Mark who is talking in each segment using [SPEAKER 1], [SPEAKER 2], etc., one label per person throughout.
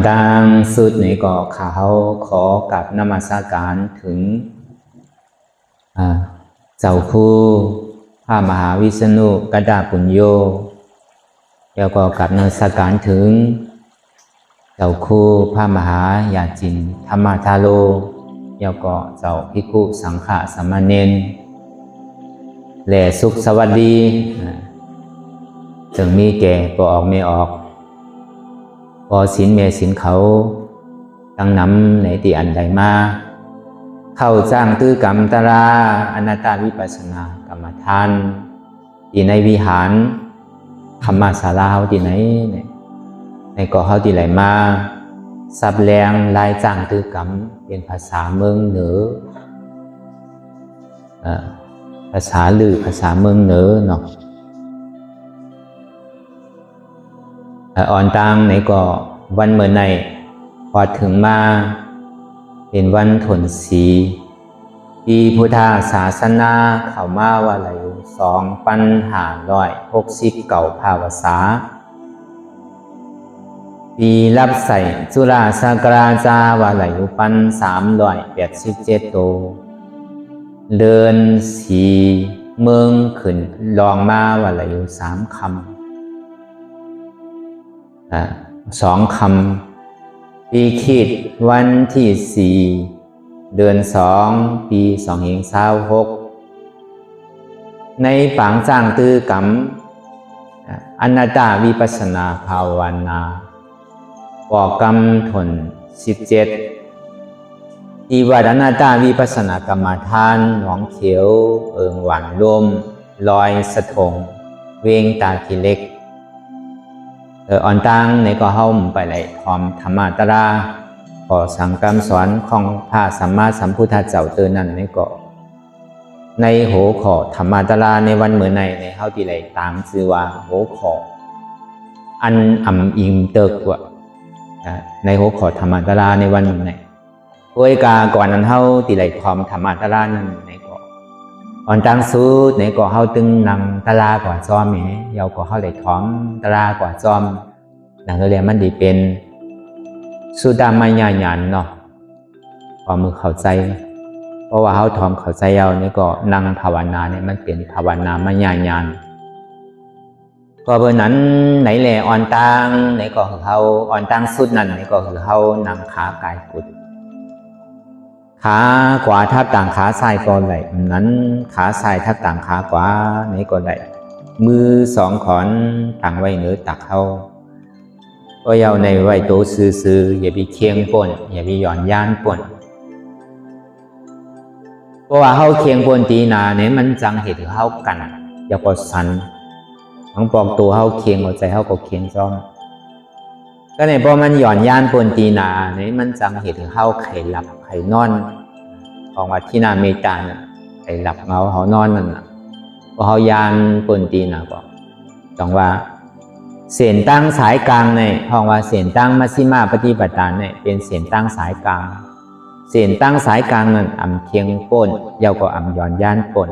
[SPEAKER 1] ดังสุดนี้ก็เขาขอกับนมัสการถึงเจ้าคู่พระมหาวิษณุกดาปุญโญแล้วก็กับนมัสการถึงเจ้าคู่พระมหายาจินธรรมทาโลแล้วก็เจ้าภิกขุสังฆสามเณรและสุขสวัสดีจึงมีแก่ปออกไม่ออกพอศีลเมศีลเขาตั้งนำในที่อันใดมาเข้าจ้างตื้อกรรมตราอนัตตาวิปัสสนากรรมฐานที่ในวิหารธรรมศาลาเขาที่ไหนในเกาะเขาที่ไหลมาสับแรงลายจ้างตื้อกรรมเป็นภาษาเมืองเหนือภาษาลือภาษาเมืองเหนือเนาะอ่อนตังในก็วันเมื่อในพอถึงมาเป็นวันถนสีปีพุทธศาสนาเข้ามาว่าไหล2,569ภาวษาปีรับใส่จุฬาสากราจาว่าไหล387โตเดินสีเมืองขึ้นลองมาว่าไหล3 คำ2 คำปีขีดวันที่4 เดือน 2 ปี2526ในปางจ้างตื้อกรรมอนัตตาวิปัสสนาภาวนาก่อกรรมทน17ที่วัดอนัตตาวิปัสสนากรรมฐานหนองเขียวเอิงหวานลมลอยสะทงเวงตากิเล็กอ่อนตังในก็เฮ้าไปไหลพร้อมธรรมะตราขอสังกรรมสอนของพระสัมมาสัมพุทธเจ้าเตือนนั่นในก็ในโหขอธรรมะตราในวันเมื่อในเฮ้าที่ไหลตามชื่อว่าโหขออันอิมเติกว่าในโหขอธรรมะตราในวันเมื่อในโดยกาก่อนนั้นเฮ้าที่ไหลพร้อมธรรมะตรานั้นในก็อ่อนตังสูดในก็เฮาตึงนังตลากว่าจอมแหมเยาก็เฮาได้ท้อมตลากว่าจอมนังเรียนมันดีเป็นสุดามายาญาณเนาะพอมือเข้าใจเพราะว่าเฮาท้อมเข้าใจเยานี่ก็นั่งภาวนาเนี่ยมันเป็นภาวนามายาญาณก็เพราะนั้นไหนแหละอ่อนตังไหนก็คือเฮาอ่อนตังสุดนั้นไหนก็คือเฮานั่งขากายกุดขาขวาทับต่างขาซ้ายก็ไหลนั้นขาซ้ายทับต่างขาขวานี่ก็ไหลมือ2 ขอนตั้งไว้เหนือตักเขาก็ยาวในไว้โตซื่อๆอย่าไปเคียงป่นอย่าไปหย่อนย่านป่นเพราะว่าเขาเคียงป่นตีนาเนี่ยมันจังเหตุเขากันอย่าปอดสันทั้งปอกตัวเขาเคียงหัวใจเขาก็เคียงจ้องก็เนี่ยพอมันหย่อนย่านป่นตีนาเนี่ยมันจังเหตุเขาไข่หลับไข่นอนของวัดที่นาเมตาน่ะไข่หลับเงาเขานอนนั่นน่ะพอเขาย่านป่นตีนาก็ต้องว่าเส้นตั้งสายกลางในห้องว่าเส้นตั้งมัชฌิมาปฏิปทาเนี่ยเป็นเส้นตั้งสายกลางเส้นตั้งสายกลางนั้นเคียงป่นเยาก็หย่อนย่านป่น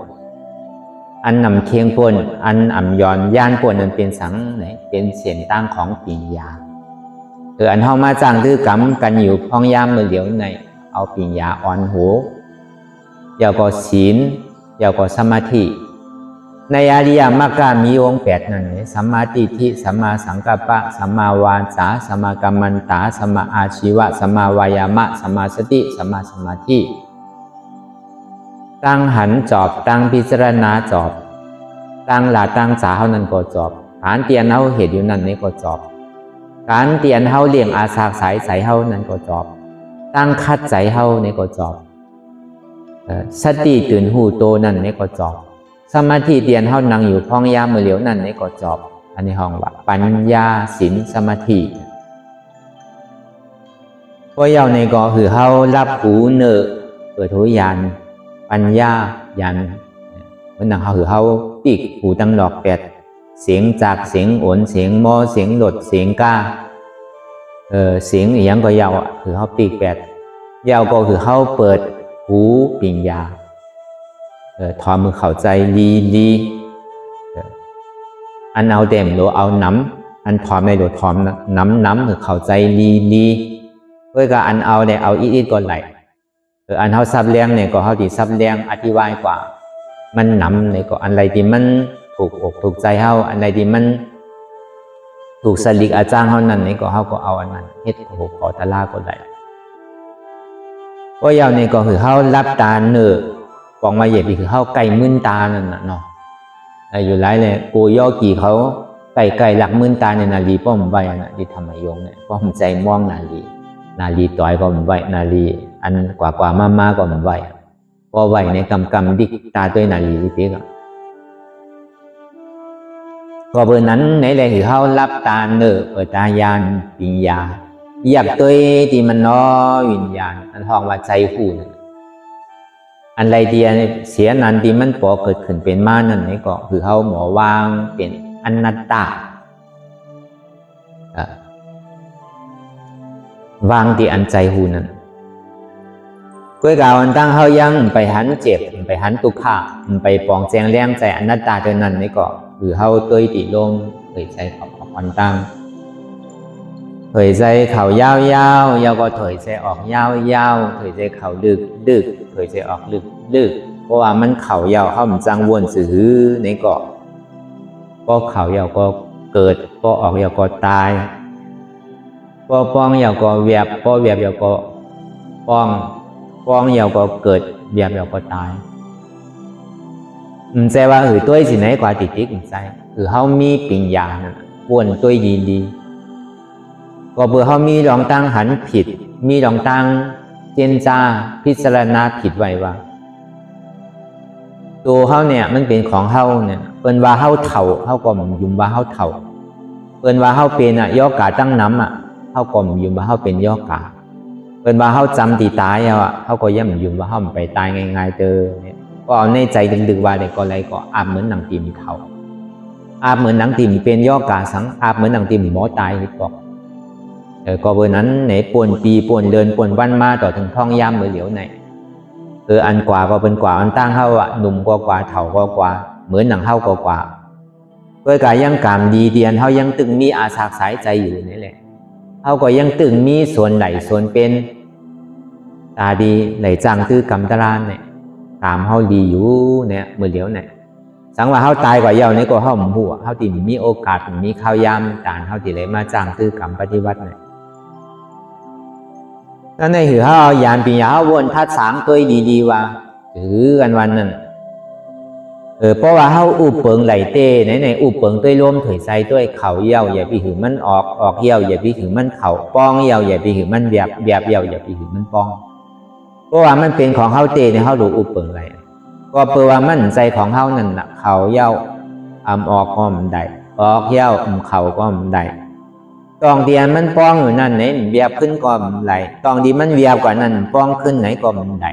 [SPEAKER 1] อันเคียงป่นอันหย่อนย่านป่นนั้นเป็นสังไหนเป็นเส้นตั้งของปิญญาอันเฮามาจ้างตื้อกรรมกันอยู่พ้องยามมือเดียวในเอาปิญญาอ่อนหูเยาก็ศีลเยาก็สมาธิในอริยมรรคมีองค์8นั่นสัมมาทิฏฐิสัมมาสังกัปปะสัมมาวาจาสัมมากัมมันตาสัมมาอาชีวะสัมมาวายามะสัมมาสติสัมมาสมาธิตั้งหันจอบตั้งพิจารณาจอบตั้งหลาตั้งสาเฮานั้นก็จอบการเตียนเฮาเหตุอยู่นั่นนี่ก็จอบการเตียนเฮาเลี้ยงอาสาสายใสเฮานั้นก็จอบตั้งคัดใจเฮานี่ก็จอบสติตื่นหูโตนั่นนี่ก็จอบสมาธิเตียนเฮานั่งอยู่พ้องยามมือเหลียวนั่นนี่ก็จอบอันนี้ห้องว่าปัญญาศีลสมาธิเพราะเยาในก็คือเฮารับหูเนอเปิดหูยานปัญญาญาณมันนั่งเฮาคือเฮาปีกหูตั้งดอก8เสียงจากเสียงโอนเสียงมอเสียงหลดเสียงก้าเสียงอีหยังก็เยาคือเฮาปีก8เยาก็คือเฮาเปิดหูปิญญาทอมือเข้าใจลีอันเอาเต็มโลเอาน้ อันถอมในโดดถอมน้ำคือเข้าใจลีเพื่อก็อันเอาเนี่ยเอาอีดก่อนไหลอันเฮาซับเลี้ยงเนี่ยก็เฮาที่ซับเลี้ยงอธิบายกว่ามันน้ำเนี่ยก็อันใดที่มันถูกอกถูกใจเฮาอันใดที่มันถูกสลิกอาจารย์เฮานั่นนี่ก็เฮาก็เอาอันนั้นเฮ็ดขอตะลาก่อนไหลก็ยาวนี่ก็คือเฮารับตาเนื้อปองมาเหยียบคือเฮาไก่มึนตานั่นน่ะเนาะอยู่หลายเลยกูย่อกี่เขาไก่หลักมึนตาในนาลีป้อมไว้น่ะที่ธรรมยงเนี่ยป้อมใจม่วงนาลีต่อยก็มันไว้นาลีอันกว่ามาก็มันไว้พอไว้ในกำดิกตาด้วยนาลีที่ก็พอเบอร์นั้นในแรงคือเฮารับตาเนื้อเปิดตายานปิญญาอยากตัวที่มันน้อวิญญาณอันห้องว่าใจผู้อันไรเดียเสียนันที่มันปอเกิดขึ้นเป็นมานั่นนี่ก็คือเฮาหมอวางเป็นอนัตตาวางที่อันใจหูนั้นก้วยกาวอันตั้งเฮายังไปหันเจ็บไปหันตุกขาไปปองแจงแรงใจอนัตตาเท่านั้นนี่ก็คือเฮาตัวติลมเผยใจของอันตั้งเผยใจเข่ายาวก็เผยใจออกยาวเผยใจเข่าดึกเผยใจออกดึกเพราะว่ามันเข่ายาวเฮามันจังวนซื่อในเกาะก็เข่ายาวก็เกิดก็ออกยาวก็ตายก็ป้องยาวก็เวียบก็เวียบยาวก็ป้องยาวก็เกิดเวียบยาวก็ตายใจว่าตัวสิไหนกว่าติดใจเฮามีปัญญาวนตัวดีก็เบื่อเขามีรองตั้งหันผิดมีรองตั้งเจนจ้าพิจารณาผิดไว้ว่าตัวเขาเนี่ยมันเป็นของเขาเนี่ยเปิ้นว่าเขาเถ่าเขาก็ยุ่มว่าเขาเถ่าเปิ้นว่าเขาเป็นย่อกาตั้งน้ำเขาก็ยุ่มว่าเขาเป็นย่อกาเปิ้นว่าเขาจำตีตายเขาก็ย่ำยุ่มว่าเขาไปตายง่ายๆเจอเนี่ยก็เอาในใจดึกๆว่าเนี่ยก็อะไรก็อาบเหมือนหนังตีมเถ่าอาบเหมือนหนังตีมเป็นย่อกาสังอาบเหมือนหนังตีมหมอตายบอกก็เบอร์นั้นในป่วนปีป่วนเดินป่วนวันมาต่อถึงท้องย่ำเบอร์เหลียวในอันกว่าก็เป็นกว่าอันตั้งเข้าหนุ่มกว่าเถ่ากว่าเหมือนหนังเข้ากว่าเพื่อกายยังกามดีเดียนเขายังตึงมีอาสาสายใจอยู่นี่แหละเขาก็ยังตึงมีส่วนไหลส่วนเป็นตาดีไหลจังคือกำตรานเนี่ยตามเขาดีอยู่เนี่ยเมื่อเหลียวเนี่ยสังว่าเขาตายกว่าเยานี่ก็เขาหมู่หัวเขาติมีโอกาสมีข้าวยำด่านเขาติเลยมาจ้างคือกรรมปฏิวัติเนี่ยนั่นในหือเขายานปียาวนทัดสางตัวดีว่าถือกันวันนั้นเพราะว่าเขาอุบเปิงไหลเต้ในอุบเปิงตัวล้มถือใจตัวเข่าเยี่ยวอย่าไปหือมันออกเยี่ยวอย่าไปหือมันเข่าป้องเยี่ยวอย่าไปหือมันเบียบเยี่ยวอย่าไปหือมันป้องเพราะว่ามันเป็นของเขาเต้ในเขาดูอุบเปิงไหลก็เปว่ามันใจของเขานั่นน่ะเข่าเยี่ยวออกก็มันได้ออกเยี่ยวเข่าก็มันได้ตองเดียนมันป้องอยู่นั่นไหนเบียบขึ้นก็มันไหลตองดีมันเบียบกว่านั้นป้องขึ้นไหนก็มันไหล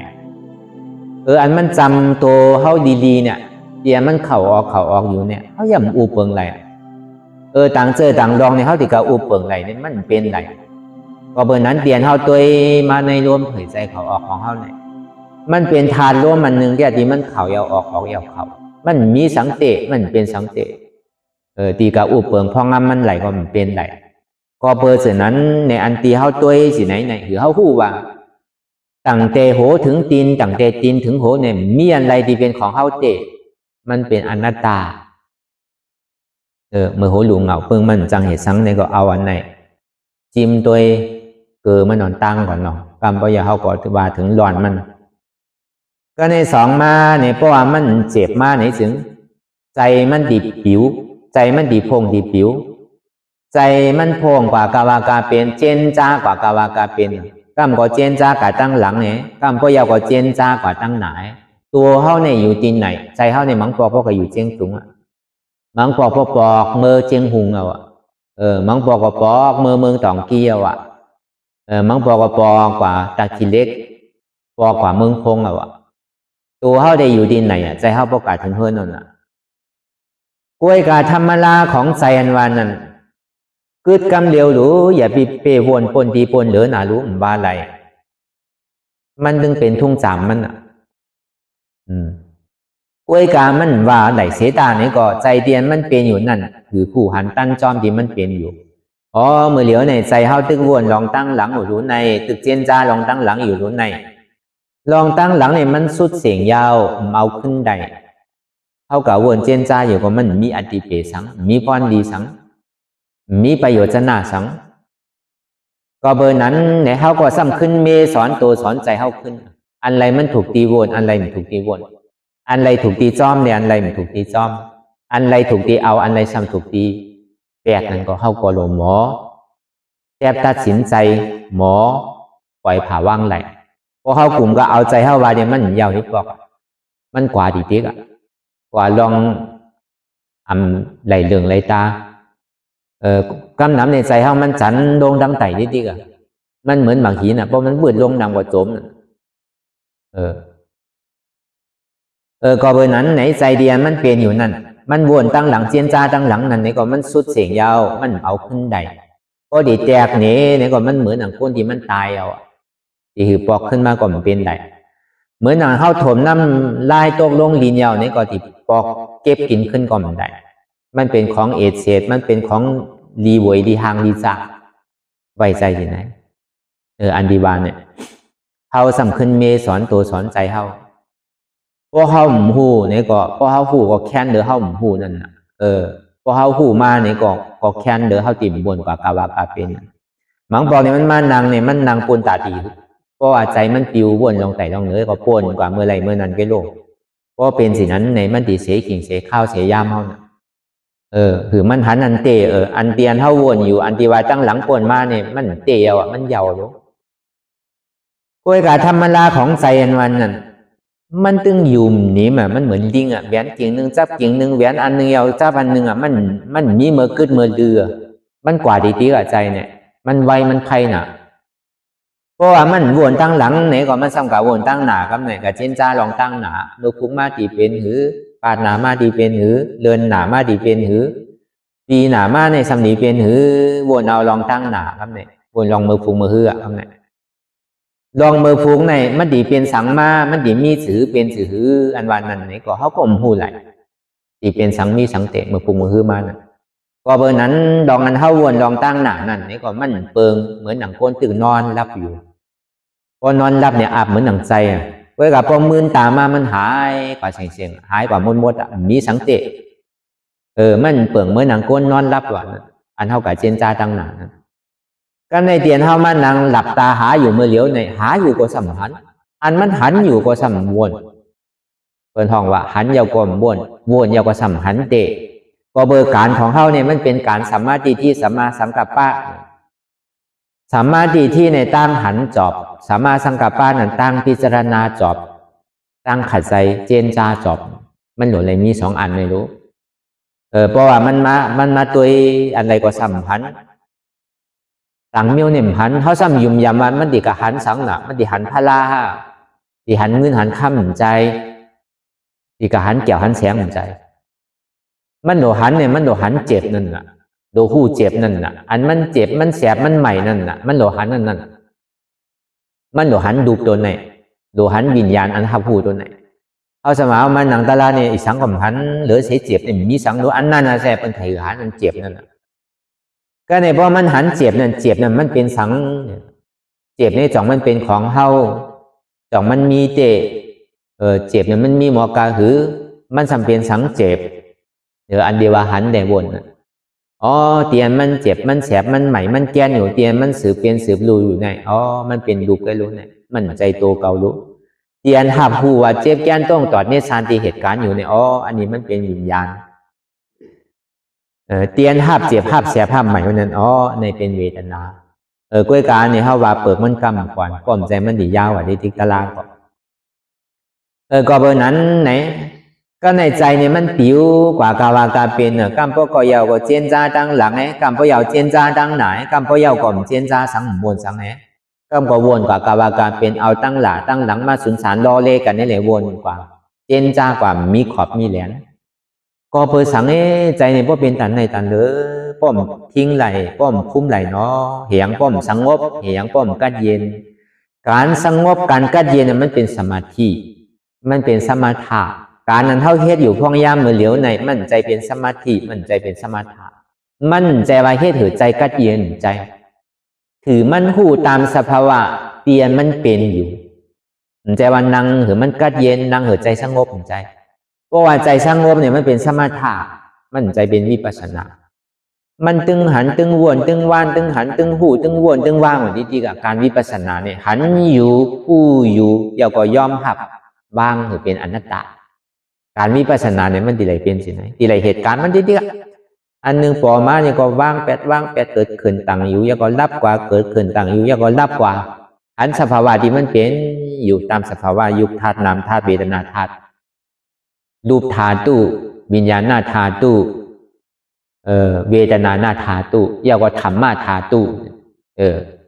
[SPEAKER 1] อันมันจำตัวเขาดีๆเนี่ยเดียมันเข่าออกอยู่เนี่ยเขาย่ำอูเปิงไหลต่างเจอต่างดองในเขาติกาอูเปิงไหลเนี่ยมันเป็นไหลก็เบอร์นั้นเดียนเขาตัวมาในรวมเผยใจเขาออกของเขาเนี่ยมันเป็นทานร่วมมันหนึ่งแค่ที่มันเข่ายาวออกยาวเข่ามันมีสังเตมันเป็นสังเตตีกาอูเปิงพองมันไหลก็มันเป็นไหลก็เบอร์เสนั้นในอันตีเขาตัวสิไหนหรือเขาหู้ว่าตั้งแต่โหถึงตีนตั้งแต่ตีนถึงโหเนี่ยมีอะไรที่เป็นของเขาเตมันเป็นอนัตตาเมื่อโหหลวงเหงาเพิ่งมันจังเหตุสังในก็เอาอันไหนจิ้มตัวมันนอนตั้งก่อนเนาะกรรมปยาเขาก็ว่าถึงหลอนมันก็ในสองมาเนี่ยเพราะว่ามันเจ็บมาในถึงใจมันดีผิวใจมันดีพงดีผิวใจมันพงกว่ากาวากาเป็นเจนจ้ากว่ากาวากาเป็นกรรมก็เจนจ้ากว่าตั้งหลังเนี่ยกรรมปยาก็เจนจ้ากว่าตั้งไหนตัวเขาเนี่ยอยู่ตีนไหนใจเขาในมังปอกพวกก็อยู่เจียงตุงมังปอกปอกเมื่อเจียงหุงมังปอกปอกเมืองตองเกี้ยวมังปอกปอกกว่าตาขี้เล็กปอกกว่าเมืองพงตัวเขาได้อยู่ดินไหนใจเขาประกาศถึงเพื่อนนั่นกล้วยกาธรรมลาของใจอันวานนั่นกึดกำเดียวหรืออย่าไปเปวนปนตีปนเหลือหนารู้บ้าอะไรมันจึงเป็นทุ่งจามมัน กวยกามันว่าไหลเสตาเนี่ยก็ใจเตียนมันเป็นอยู่นั่นคือผู้หันตั้นจอมที่มันเป็นอยู่อ๋อเมื่อเหลียวในใจเฮาตึกวนลองตั้งหลังอยู่รู้ในตึกเจนจ้าลองตั้งหลังอยู่รู้ในลองตั้งหลังเนี่ยมันสุดเสียงยาวเอาขึ้นได้เท่ากับวนเจนจ้าอยู่ก็มันมีอติเปสังมีพรดีสังมีประโยชน์จะน่าสังก็เบอร์นั้นในเฮาก็ซ้ำขึ้นเมสอนตัวสอนใจเฮาขึ้นอันไรมันถูกตีวนอันไรมันถูกตีวนอันไรถูกตีจ้อมเนี่ยอันไรมันถูกตีจ้อมอันไรถูกตีเอาอันไรซ้ำถูกตีแปลกนั่นก็เฮาก็โลหมอแทบตัดสินใจหมอปล่อยผ่าว่างไหลพอเฮากลุ่มก็เอาใจเฮาว่าเนี่ยมันยาวนิดบอกมันกว่าดีติ๊กอ่ะกว่าลองไหลเหลืองไหลตากำน้ำในใจเฮามันจันโดงดังไต่นิดติ๊กอ่ะมันเหมือนบางหินอ่ะเพราะมันวืดลงดังกว่าโจมก็เบอร์นั้นไหนใจเดียนมันเปลี่ยนอยู่นั่นมันวนตั้งหลังเจียนจ้าตั้งหลังนั่นนี่ก็มันสุดเสียงยาวมันเอาขึ้นได้ก็ดีแตกนี่ก็มันเหมือนหนังคนที่มันตายเอาที่หือปอกขึ้นมาก็มันเป็นได้เหมือนหนังเข้าถมน้ำลายตกลงลีนยาวนี่ก็ที่ปอกเก็บกินขึ้นก็มันได้มันเป็นของเอเศษมันเป็นของรีเวยดีหางดีจากไว้ใจที่ไหนอันดีบานเนี่ยเฮาสำคัญเมสอนตัวสอนใจเฮาพอเฮาหมู่ฮู้นี่ก็พอเฮาฮู้ก็แค้นเด้อเฮาหมู่ฮู้นั่นน่ะพอเฮาฮู้มานี่ก็แค้นเด้อเฮาติ่มบนกว่ากาวากาเป็นหมังบอกนี่มันมานั่งนี่มันนั่งปนตาตีเพราะว่าใจมันปิววนลงไต่ลงเนื้อก็ปนกว่าเมื่อไรเมื่อนั้นก็โลกเพราะเป็นสินั้นในมันติเสขิงเสข้าวเสยามเฮาน่ะคือมันหันอันเตอันเตียนเฮาวนอยู่อันที่ว่าตั้งหลังปนมาเนี่ยมันเตเอาอ่ะมันเยาว์อยู่กวยกะธรรมดาของใจอันวันนั้นมันตึงยุ่มนี่มันเหมือนลิงอ่ะแหวนกิ่งหนึ่งจับกิ่งหนึ่งแหวนอันหนึ่งเอาจับอันหนึ่งอ่ะมันมีเมื่อกึดเมื่อเดือมันกว่าดีตีกับใจเนี่ยมันไวมันไพ่น่ะเพราะว่ามันวนตั้งหลังไหนก็มันซ้ำกับวนตั้งหนากับไหนกับเจนจ้าลองตั้งหนาเมื่อคุ้มมาตีเป็นหือปาดหนามาตีเป็นหือเดินหนามาตีเป็นหือตีหนามาในสำนีเป็นหือวนเอาลองตั้งหนากับไหนวนลองมือฟุ้งมือหืออ่ะกับไหนลองมือฟุ้งในมันดีเป็นสังมามันดีมีสือเป็นสืออันวันนั้นนี่ก็เขาก็มหูไหลดีเป็นสังมีสังเตะมือฟุ้งมือหือมาน่ะก็เบอร์นั้นลองอันเท่าวนลองตั้งหนานั่นนี่ก็มันเปิงเหมือนหนังคนตื่นนอนรับอยู่พอนอนรับเนี่ยอาบเหมือนหนังใจอ่ะเว้ยกับพอมืนตามามันหายกว่าเสียงหายกว่ามดอ่ะมีสังเตะมันเปิงเหมือนหนังคนนอนรับว่ะอันเท่ากับเจนจ้าตั้งหนานั่นก็ในเตียนเท่ามันนางหลับตาหาอยู่เมื่อเหลียวในหาอยู่ก็สัมหันอันมันหันอยู่ก็สัมวนเปิดห้องว่าหันยาวกว่าวนยาวกว่าสัมหันเตะก็เบอร์การของเขาเนี่ยมันเป็นการสัมมาทิฏฐิสัมมาสังกัปปะสัมมาทิฏฐิในตั้งหันจอบสัมมาสังกัปปะนั่นตั้งพิจารณาจอบตั้งขัดใจเจนจ้าจอบมันหลุดเลยมีสองอันไม่รู้เพราะว่ามันมาตัวอะไรก็สัมพันธ์สังเมียวเนี่ยหันเขาซ้ำยุ่มยามันดีกับหันสังน่ะมันดีหันพลาดีหันเงินหันข้ามหันใจดีกับหันเกี่ยวหันแสงหันใจมันโดหันเนี่ยมันโดหันเจ็บนั่นน่ะโดหู้เจ็บนั่นน่ะอันมันเจ็บมันแสบมันใหม่นั่นน่ะมันโดหันนั่นมันโดหันดูตัวไหนโดหันวิญญาณอันหับหูตัวไหนเอาสมาเอามันหนังตาลาเนี่ยอีสังกับหันเหลือเสียเจ็บเนี่ยมีสังโดอันนั้นนะแสบเป็นไถหันมันเจ็บนั่นน่ะก็ในเพราะมันหันเจ็บนั่นเจ็บนั่นมันเป็นสังเจ็บในจ่องมันเป็นของเฮาจ่องมันมีเจ็บเนี่ยมันมีหมอกาหือมันจำเป็นสังเจ็บอันเดียวหันแต่วนเตียนมันเจ็บมันแสบมันใหม่มันแก่นอยู่เตียนมันสืบเป็นสืบรูอยู่ไงมันเป็นดูก็รู้ไงมันใจโตเการู้เตียนหับหูว่าเจ็บแก่นต้องตอดเนสานติเหตุการณ์อยู่ในอันนี้มันเป็นวิญญาณเตียนหับเจ็บหับแสบหับใหม่วันนั้นในเป็นเวทนากล้วยการเนี่ยเขาว่าเปิดมันกำก่อนป้อมใจมันดียาวที่ทิกตะลาก่อนก็เบอร์นั้นไหนก็ในใจเนี่ยมันปิวกว่ากาวากาเป็นกำพ่อก็ยาวก็เจนจ้าตั้งหลังกำพ่อยาวเจนจ้าตั้งไหนกำพ่อยาวก่อมเจนจ้าสังวนสังกำก็วนกว่ากาวากาเป็นเอาตั้งหลังมาสุนสารรอเลกันนี่แหละวนกว่าเจนจ้ากว่ามีขอบมีแหลนก็เพื่อสังใจเนี่ยพ่อเป็นตันในตันเด้อป้อมทิ้งไหลป้อมคุ้มไหลเนาะเหียงป้อมสงบเหียงป้อมกัดเย็นการสงบการกัดเย็นมันเป็นสมาธิมันเป็นสมาธิก การนั้นเท่าเฮ็ดอยู่พ่องย่ามมือเหลียวในมั่นใจเป็นสมาธิมั่นใจเป็นสมาธิมั่นใจว่าเฮ็ดถือใจกัดเย็นใจถือมันหูตามสภาวะเตียนมันเป็นอยู่ใจว่านั่งถือมันกัดเย็นนั่งถือใจสงบใจเพราะว่าใจสงบเนี่ยมันเป็นสมาธิมั่นใจเป็นวิปัสสนามันตึงหันตึงวนตึงว่านตึงหันตึงหูตึงวนตึงว่างเหมือนที่กับการวิปัสสนาเนี่ยหันอยู่ผู้อยู่เดี๋ยวก็ยอมหักว่างถือเป็นอนัตตาการวิปัสสนาเนี่ยมันดีไรเป็นสิไหนดีไรเหตุการณ์มันดีๆอันหนึ่งปอมาเนี่ยก็ว่างแปดเกิดขึ้นตั้งอยู่ยังก็รับกว่าเกิดขึ้นตั้งอยู่ยังก็รับกว่าอันสภาวะที่มันเป็นอยู่ตามสภาวะยุคธาตุนามธาตุเวทนาธาตุรูปธาตุวิญญาณธาตุเวทนาหน้าธาตุเรียกว่าธรรมะธาตุ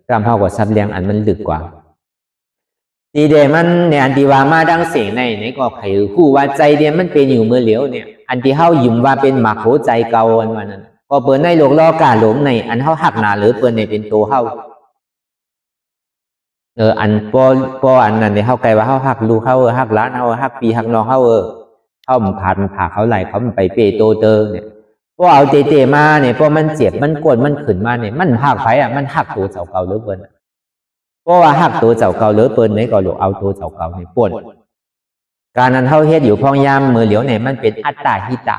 [SPEAKER 1] กล้ามเท่ากับซับเลี้ยงอันมันลึกกว่าทีเดียมันในอันที่ว่ามาดังเสียงในก็ไขคู่ว่าใจเดียมันเป็นอยู่เมื่อเหลียวเนี่ยอันที่เฮายุ่มว่าเป็นหมักโหใจเก่าอันว่านั้นก็เปิดในโลกล้อกาหลงในอันเฮาหักหนาหรือเปิดในเป็นตัวเฮาอันปออันนั้นเนี่ยเฮาไกลว่าเฮาหักลูกเฮาหักล้านเฮาหักปีหักน้องเฮาเฮามันผ่าเขาไหลเขามันไปเปโตเตอเนี่ยพอเอาเตมาเนี่ยพอมันเจ็บมันกดมันขึ้นมาเนี่ยมันหักไผมันหักตัวเจ้าเก่าหรือเปินเพราะว่าหักตัวเจ้าเก่าหรือเปินไหนก็หลกเอาตัวเจ้าเก่าเนี่ยป่วนการนั้นเฮาเฮ็ดอยู่พองยามมือเหลียวเนี่ยมันเป็นอัตตาหิตะ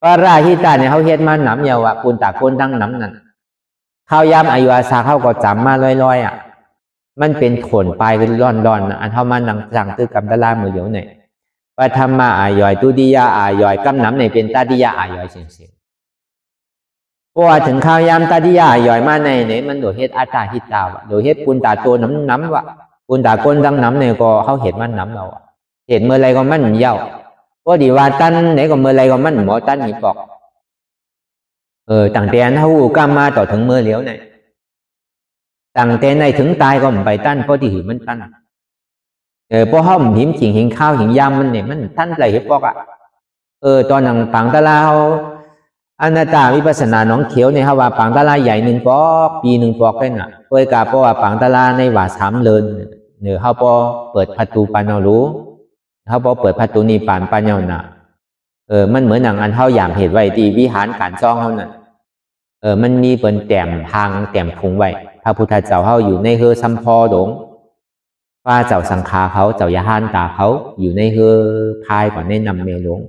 [SPEAKER 1] ปาราหิตะเนี่ยเฮาเฮ็ดมาหนำยาวะปุนตาคนดังหนำนั่นข้าวยามอายุอาสาเขาก็จำมาลอยมันเป็นขนปลายเป็นร่อนอันเฮามานั่งสั่งตื้อกำตะลามือเหลียวเนี่ยปฐมมาอายอยตุติยาอายอยกำน้ำในเป็นตาติยาอายอยเสียงเพราะว่าถึงข้าวยามตาติยาอายอยมาในมันโดยเฮ็ดอัตตาหิตาวะโดยเฮ็ดปุนตาโตน้ำวะปุนตาก้นดังน้ำเนี่ยก็เขาเห็นมันน้ำเราเห็นเมื่อไรก็มันเย้าเพราะดีว่าตันไหนก็เมื่อไรก็มันหมอตันหิปอกต่างแต่นเขากล้ามาต่อถึงเมื่อเหลียวเนี่ยต่างแต่ในถึงตายก็ไม่ไปตันเพราะที่หือมันตันเพราะห้อมหิมจิงหิงข้าวหิงยำมันเนี่ยมันท่านไรเห็บปอกตอนหนังปังตะลาอนัตตาวิปัสสนาน้องเขียวเนี่ยเขาว่าปังตะลาใหญ่1 ปอกปี1 ปอกได้น่ะโดยกาเพราะว่าปังตะลาในว่า3 เลินเนี่ยเขาพอเปิดประตูปัญญารู้เขาพอเปิดประตูนิพพานปัญญาน่ะมันเหมือนหนังอันเขาอย่างเหตุไว้ที่วิหารการจ้องเขาน่ะมันมีเปิ่นแต้มทางแต้มคงไว้พระพุทธเจ้าเขาอยู่ในเฮอซัมพอดงว่าเจ้าสังฆาเขาเจ้ายาหานตาเขาอยู่ในเฮอพายก่อนในนำเมลง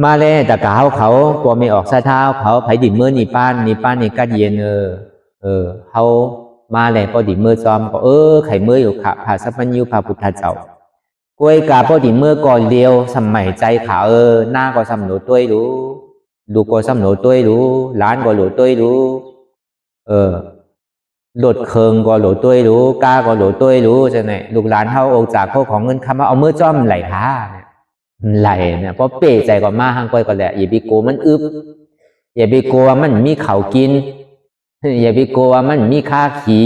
[SPEAKER 1] มาเลยแต่กาเขากลัวไม่ออกซาเท้าเขาไผดิบมือนี่ป้านนี่กัดเย็นเขามาเลยพอดิบมือจอมก็ไข่มืออยู่ค่ะพระสัพพัญญูพระพุทธเจ้ากวยกาพอดิบมือก่อนเดียวสมัยใจขาหน้าก็สำหนูตัวรู้ดูก็สำหนูตัวรู้ล้านก็หนูตัวรู้หลดเคิงก็หลดตัวรู้กาก็หลดตัวรู้จะไหนลูกหลานเขาอกจากพวกของเงินคำว่าเอามือจ้อมไหลขาไหลเนี่ยเพราะเป๋ใจก็มาหังก้อยก็แหละอย่าไปโกมันอึบอย่าไปโกว่ามันมีเขากินอย่าไปโกว่ามันมีค่าขี่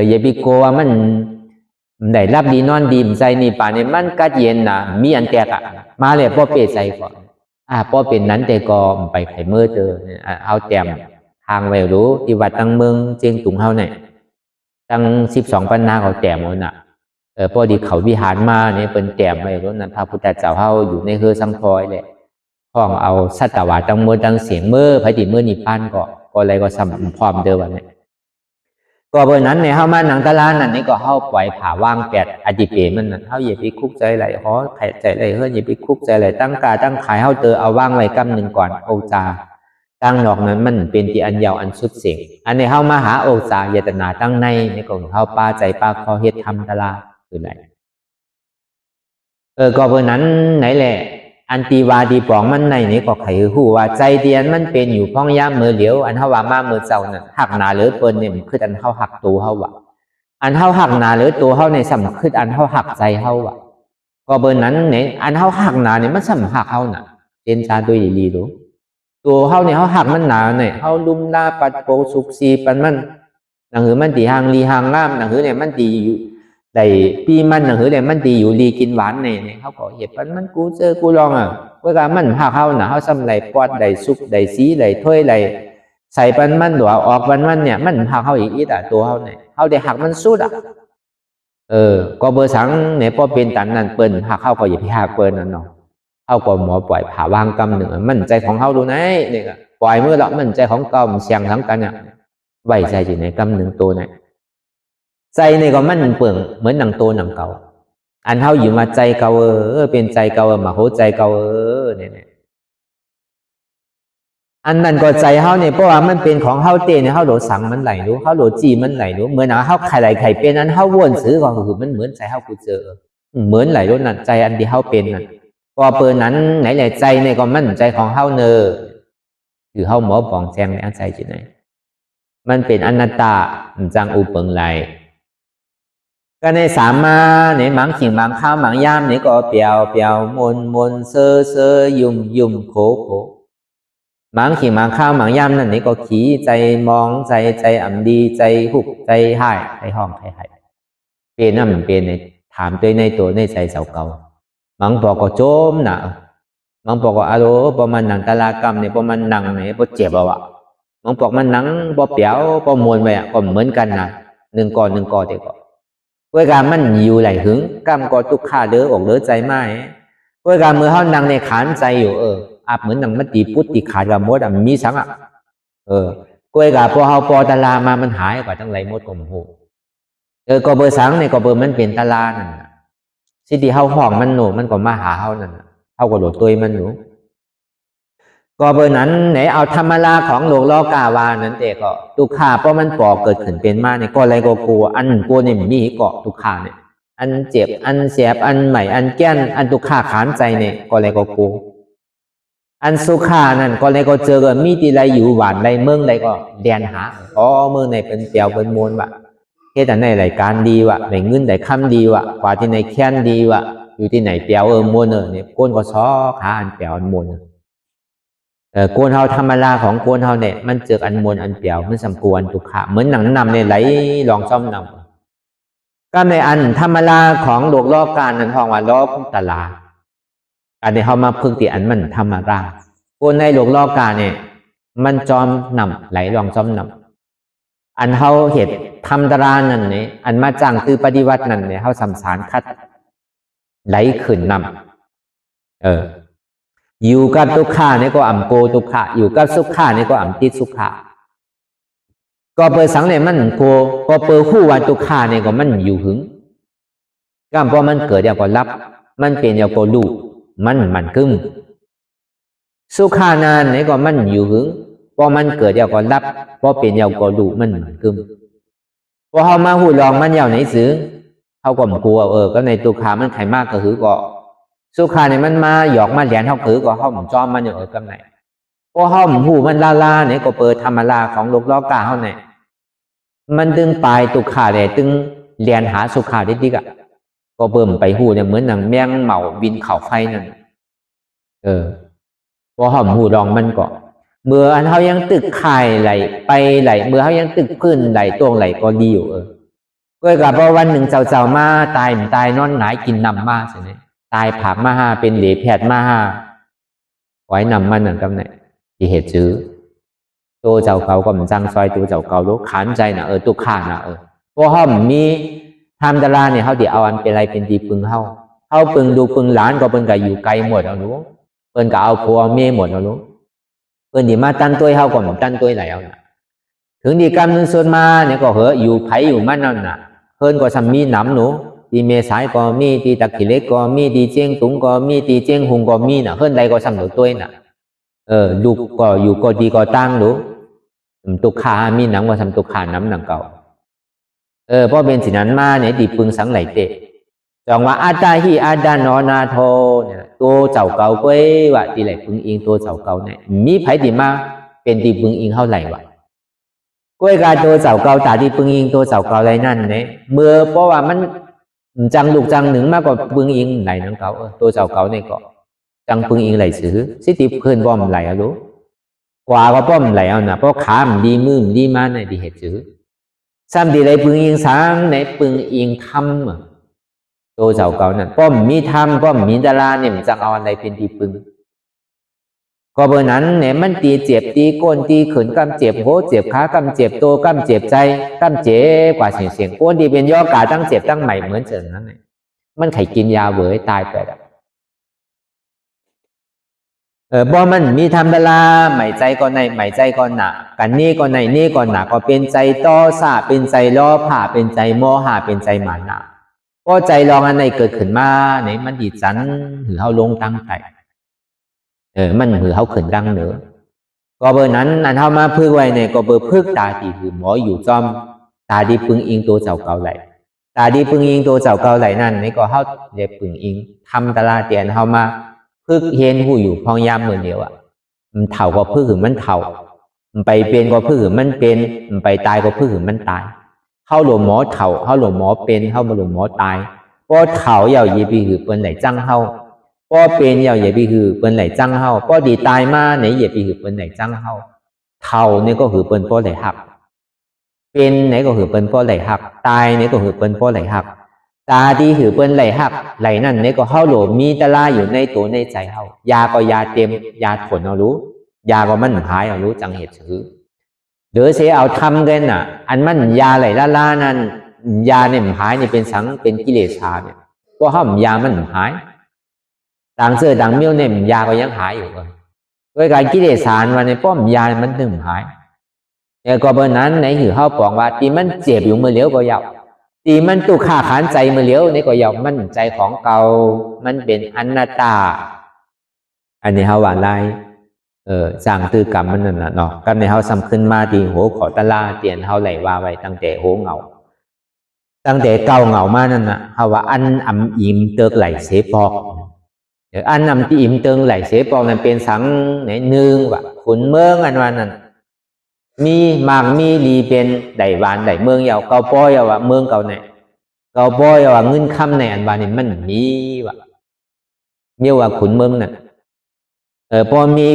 [SPEAKER 1] อย่าไปโกว่ามันได้รับดีนอนดีใจนี่ป่าเนี่ยมันกัดเย็นนะมีอันแตกมาเลยเพราะเป๋ใจก่อนเพราะเป็นนั้นแต่ก็ไปไข่มือเจอเอาแต้มทางไว้รู้ที่วัดตั้งเมืองเจียงตุงเฮาเนี่ยตั้ง12 ปันนาเขาแต้มแล้วน่ะพอดีเขาวิหารมาเนี่ยเป็นแต้มไว้รู้นั่นพระพุทธเจ้าเฮาอยู่ในเฮือสังพอยแหละพ้องเอาสัตวะตั้งมือตั้งเสียงมือพระดิมือนิพพานก็อะไรก็ซ้ำพร้อมเดิมวันนี้ก็เบอร์นั้นเนี่ยเฮามาหนังตะลานนั่นนี่ก็เฮาปล่อยผ่าว่างแปดอดีเปมันนั่นเฮาอย่าไปคุกใจไหลขอไข่ใจไหลเฮ้ยอย่าไปคุกใจไหลตั้งกาตั้งขายเฮาเอาว่างไว้กำหนึ่งก่อนโอจาตั้งดอกนั้นมันเป็นที่อันยาวอันสุดเสียงอันในเฮามาหาโอจาเยตนาตั้งในของเฮาป้าใจป้าคอเฮ็ดทำตะลาคืออะไรก็เบอร์นั้นไหนแหละอันตีวาดีปองมันในนี่ก็ไขหูว่าใจเดียนมันเป็นอยู่พ้องย่ามมือเหลียวอันเฮาว่ามามือเจ้าน่ะหักหนาหรือเปิ้นเนี่ยมันคืออันเฮาหักตัวเฮาว่ะอันเฮาหักหนาหรือตัวเฮาในสำคืออันเฮาหักใจเฮาว่ะก็เบอร์นั้นเนี่ยอันเฮาหักหนาเนี่ยมันสำหักเฮาน่ะเจนจาด้วยดีรู้ตัวเฮาเนี่ยเฮาหักมันหนาเนี่ยเฮาลุ่มหน้าปัดโปสุกซีปันมันหนังหือมันตีหางลีหางงามหนังหือเนี่ยมันตีอยู่ได้ปีมันหนังหือเนี่ยมันตีอยู่ลีกินหวานเนี่ยเขาก็เหตุมันกูเจอกูลองเวลามันหักเฮาน่ะเฮาซ้ำไหลปอดได้ซุปได้สีได้ถ้วยได้ใส่ปันมันหลัวออกปันมันเนี่ยมันหักเฮาอีกตัวเฮาเนี่ยเฮาได้หักมันสุด ก็เบอร์สังเนี่ยพอเป็นตันนั่นเปิ้นหากเข้าก็อย่าพิหากเปิ้นนั่นเนาะเข้าก็หมอปล่อยผ่าวางกำหนึ่งมั่นใจของเขาดูไหนเนี่ยปล่อยมือละมั่นใจของเก่าเสียงทั้งกันเนี่ยไว้ใจอยู่ในกำหนึ่งตัวเนี่ยใจเนี่ยก็มั่นเปิ่งเหมือนหนังตัวหนังเก่าอันเขาอยู่มาใจเก่าเป็นใจเก่ามาโหใจเก่าเนี่ยอันนั้นก็ใจเขาเนี่ยเพราะว่ามันเป็นของเขาเต้นเขาโหลดสั่งมันไหลรู้เขาโหลดจีมันไหลรู้เหมือนเขาไข่ไหลไข่เป็นนั้นเขาวนซื้อก็คือมันเหมือนใจเขากูเจอเหมือนไหลรู้นั่นใจอันที่เขาเป็นนั่นก็เปิดนั้นไหนแหละใจเนี่ยก็มั่นใจของเขาเนอคือเขาหมอปองแจงในอันใจจีไหนมันเป็นอนัตตาจังอุปงไหลก็ในสามมาในบางสิ่งบางข้าวบางยามเนี่ยก็เปียวมนเซอยุ่มโขบางสิ่งบางข้าวบางยามนั่นนี่ก็ขี้ใจมองใจอ่ำดีใจหุบใจหายใจห้องใจหายเป็นนั่นมันเป็นในถามตัวในตัวในใจเสาเก่าบางบอกก็โจมหนาบางบอกก็อารมณ์ประมาณหนังตลากรรมเนี่ยประมาณหนังเนี่ยพอเจ็บเอาอะบางบอกมันหนังพอเปียวพอมวนไปอะก็เหมือนกันนะหนึ่งก่อนเด็กก็เวลามันอยู่ไหลหึงกรรมก็ทุกข้าเด้อออกเด้อใจไม่เวลาเมื่อเขานั่งในขานใจอยู่อาบเหมือนหนังมันตีพุทธิขาดกับมดมีสังอ่ะเวลาพอเขาปอตลามามันหายกว่าตั้งไรมดก็มโหก็เบอร์สังเนี่ยก็เบอร์มันเป็นตลานั่นสิที่เขาห้องมันหนูมันก็มาหาเขานั่นเขาก็โดดตัวมันหนูก็เบอร์นั้นไหนเอาธรรมราของโลกโลกาวานั้นแต่ก็ทุกขาเพราะมันก่อเกิดขึ้นเป็นมาเนี่ยก็อะไรก็กลัวอันกลัวเนี่ยมีเกาะทุกขาเนี่ยอันเจ็บอันเสียบอันใหม่อันแก้นอันทุกขาขานใจเนี่ยก็อะไรก็กลัวอันสุขานั่นก็อะไรก็เจอกันมีที่ไรอยู่หวานไรเมืองไรก็เดียนหาเมืองในเป็นเปียวเป็นมวลวะเฮ็ดอันในรายการดีวะในเงินในคำดีวะกว่าที่ในแค้นดีวะอยู่ที่ไหนเปียวมวลเนี่ยก้นก็ซ้อขาอันเปียวอันมวลโกนเฮาธรรมดาของโกนเฮาเนี่ยมันเจออันมวลอันเปียวมันสำควรทุกขะเหมือนหนังนำเนี่ยไหลลองซ่อมนำก็ในอันธรรมดาของโลกโลกการนั้นห้องว่าโลกตลาอันนี้เขามาพึ่งที่อันมันธรรมดาโกนในโลกโลกการเนี่ยมันจอมนำไหลลองซ่อมนำอันเฮาเหตุธรรมดานั่นเนี่ยอันมาจังคือปฏิวัตินั่นเนี่ยเฮาสัมสารคัดไหลขึ้นนำอยู่กับทุกขาเนี่ยก็อ่ำโกทุกขะอยู่กับสุขาเนี่ยก็อ่ำติดสุขะก็เปิดสังเนี่ยมันโกก็เปิดคู่ว่าทุกขาเนี่ยก็มันอยู่หึงก็เพราะมันเกิดเดี๋ยวก็รับมันเป็นเดี๋ยวก็รู้มันกึ้มสุขานานเนี่ยก็มันอยู่หึงพอมันเกิดเดี๋ยวก็รับพอเป็นเดี๋ยวก็รู้มันกึ้มพอเขามาหูลองมันเดี๋ยวไหนซื้อเขาก็กลัวก็ในทุกขามันไขมากก็คือก็สุขาเนี่ยมันมาหยอกมาแหลนเขาคือก็ห้อมจอมมันอยู่กำไหนพอห้อมหูมันลาเนี่ยก็เปิดธรรมลาของโลกล้อกาเขาเนี่ยมันดึงปลายตุขาเนี่ยดึงแหลนหาสุขาได้ดีกะก็เบิ่มไปหูเนี่ยเหมือนหนังแมงเหมาบินเข่าไฟนั่นพอห้อมหูลองมันก็เมื่ออันเขายังตึกไข่ไหลไปไหลเมื่อเขายังตึกพื้นไหลตวงไหลก็ดีอยู่ก็กับพอวันหนึ่งเจ้ามาตายนอนหงายกินน้ำมาใช่ไหมตายผักมาห้าเป็นเหลแผดมาห้าไว้นำมันหนังกำไหนที่เหตุซื้อตัวเจ้าเก่าก็มันจังซอยตัวเจ้าเก่ารู้ขานใจนะตุกขานะพวกห้อมมีทำตลาเนี่ยเขาเดี๋ยวเอาอันเป็นอะไรเป็นดีปึงเขาปึงดูปึงหลานก็เปิ้นกับอยู่ไกลหมดเอารู้เปิ้นกับเอาผัวเมียหมดเอารู้เปิ้นดีมาตั้นตัวเขาก็มันตั้นตัวไหลเอานะถึงดีกรรมนึงส่วนมาเนี่ยก็อยู่ไผอยู่มันนั่นน่ะเพิ่นก็ทำมีหนำหนูตีเมสายก็มีตีตะกิเล็กก็มีตีเจียงตุงก็มีตีเจียงหุงก็มีน่ะเฮิรนใดก็สำหรับตัวน่ะลูกก็อยู่ก็ดีก็ตั้งดูตุกขามีหนังว่าทำตุกขาน้ำหนังเก่าเพราะเป็นสินั้นมาเนี่ยตีปึงสังไหลเตะจองว่าอาตาฮีอาดานอนาโทเนี่ยตัวเจ้าเก่าก็ว่าตีไหลปึงอิงตัวเจ้าเก่าเนี่ยมีไผตีมาเป็นตีปึงอิงเท่าไหร่วะก้วยกาตัวเจ้าเก่าตาตีปึงอิงตัวเจ้าเก่าอะไรนั่นเนี่ยเมื่อเพราะว่ามันจังลูกจังหนึ่งมากกว่าปึงอิงไหลนังเก่าตัวเจ้าเก่าเนี่ยก็จังปึงอิงไหลซื้อสิติเพื่อนป้อมไหลรู้กว่าก็ป้อมไหลเอานะเพราะขามันดีมือมันดีมาในดีเหตุซื้อซ้ำดีไหลปึงอิงสางในปึงอิงทำตัวเจ้าเก่านั่นป้อมมีทำป้อมมีดาราเนี่ยมันจะเอาอะไรเป็นที่ปึง ก็เบอร์นั้นเนี่ยมันตีเจ็บตีก้นตีขืนกำเจ็บโหเจ็บขากำเจ็บโตกำเจ็บใจกำเจ็บกว่าเสียงก้นดีเป็นย่อกาตั้งเจ็บตั้งใหม่เหมือนเจิงนั้นเลยมันไขกินยาเบื่อตายไปแล้วบ่มันมีธรรมดาใหม่ใจก่อนในใหม่ใจก่อนหนากันนี่ก่อนในนี่ก่อนหนาก็เป็นใจต้อซาเป็นใจล้อผ่าเป็นใจโมหะเป็นใจหมานะก็ใจลองอันไหนเกิดขึ้นมาเนี่ยมันดีจันหรือเฮาลงตั้งใจมันหรือเฮาขึ้นดังเหนือก็เบอร์นั้นอันเฮามาพึกไว้เนี่ยก็เบอร์พึกตาดีคือหมออยู่จอมตาดีปึงอิงตัวเจ้าเก่าไหลตาดีปึงอิงตัวเจ้าเก่าไหลนั่นนี่ก็เฮาเรียกปึงอิงทำตลาดเตียนเฮามาพึกเห็นหูอยู่พองยามมือเดียวอ่ะมันเถ่าก็พึกถึงมันเถ่ามันไปเป็นก็พึกถึงมันเป็นมันไปตายก็พึกถึงมันตายเข้าหลวงหมอเถ่าเข้าหลวงหมอเป็นเข้ามาหลวงหมอตายป้อเถ่าเยาวยีบีคือเปิ้นไหลจังเฮาป้อเป็นเยาวยีบีคือเปิ้นไหลจังเฮาป้อดีตายมาไหนเยบีคือเปิ้นไหลจังเฮาเถ่าเนี่ยก็คือเปิ้นป้อไหลหักเป็นไหนก็คือเปิ้นป้อไหลหักตายเนี่ยก็คือเปิ้นป้อไหลหักตาดีถือเปิ้นไหลหักไหลนั่นเนี่ยก็เข้าโหลมีตะลาอยู่ในตัวในใจเฮายาก็ยาเต็มยาผลเอารู้ยาก็มันหายเอารู้จังเหตุถือหรือเสียเอาทำกันน่ะอันมันยาไหลล่านั่นยาเนี่ยหายนี่เป็นสังเป็นกิเลสาเนี่ยเพราะห้ามยามันหายต่างเสื้อต่างเมี่ยวเนี่ยยาก็ยังหายอยู่เลยด้วยการกิเลสารวันในป้อมยามันถึงหายแต่ก็เบอร์นั้นในหือเฮาปองว่าที่มันเจ็บอยู่เมื่อเลี้ยวก็ยาวตีมันตุขาขานใจมาเลี้ยวนี่ก็ยอมมันใจของเก่ามันเป็นอนัตตาอันนี้เฮาว่าไรสร้างตือกรรมมันนั่นน่ะเนาะกันในเฮาซ้ำขึ้นมาที่โหขอตะลาเตียนเฮาไหลว่าไว้ตั้งแต่โหเหงาตั้งแต่เก่าเหงามานั่นน่ะเฮาว่าอันอำอิ่มเติกไหลเสปอกอันอำที่อิ่มเติงไหลเสปอกนั้นเป็นสังไหนนึงว่าขุนเมืองอันว่านั้นมีมากมีลีเป็นไดหวานไดเมืองยาวเกาป้อยว่าเมืองเก่าเนี่ยเกาป้อยว่าเงินคำในอันวานี่มันมีว่าเมียว่าขุนเมืองน่ะพอมี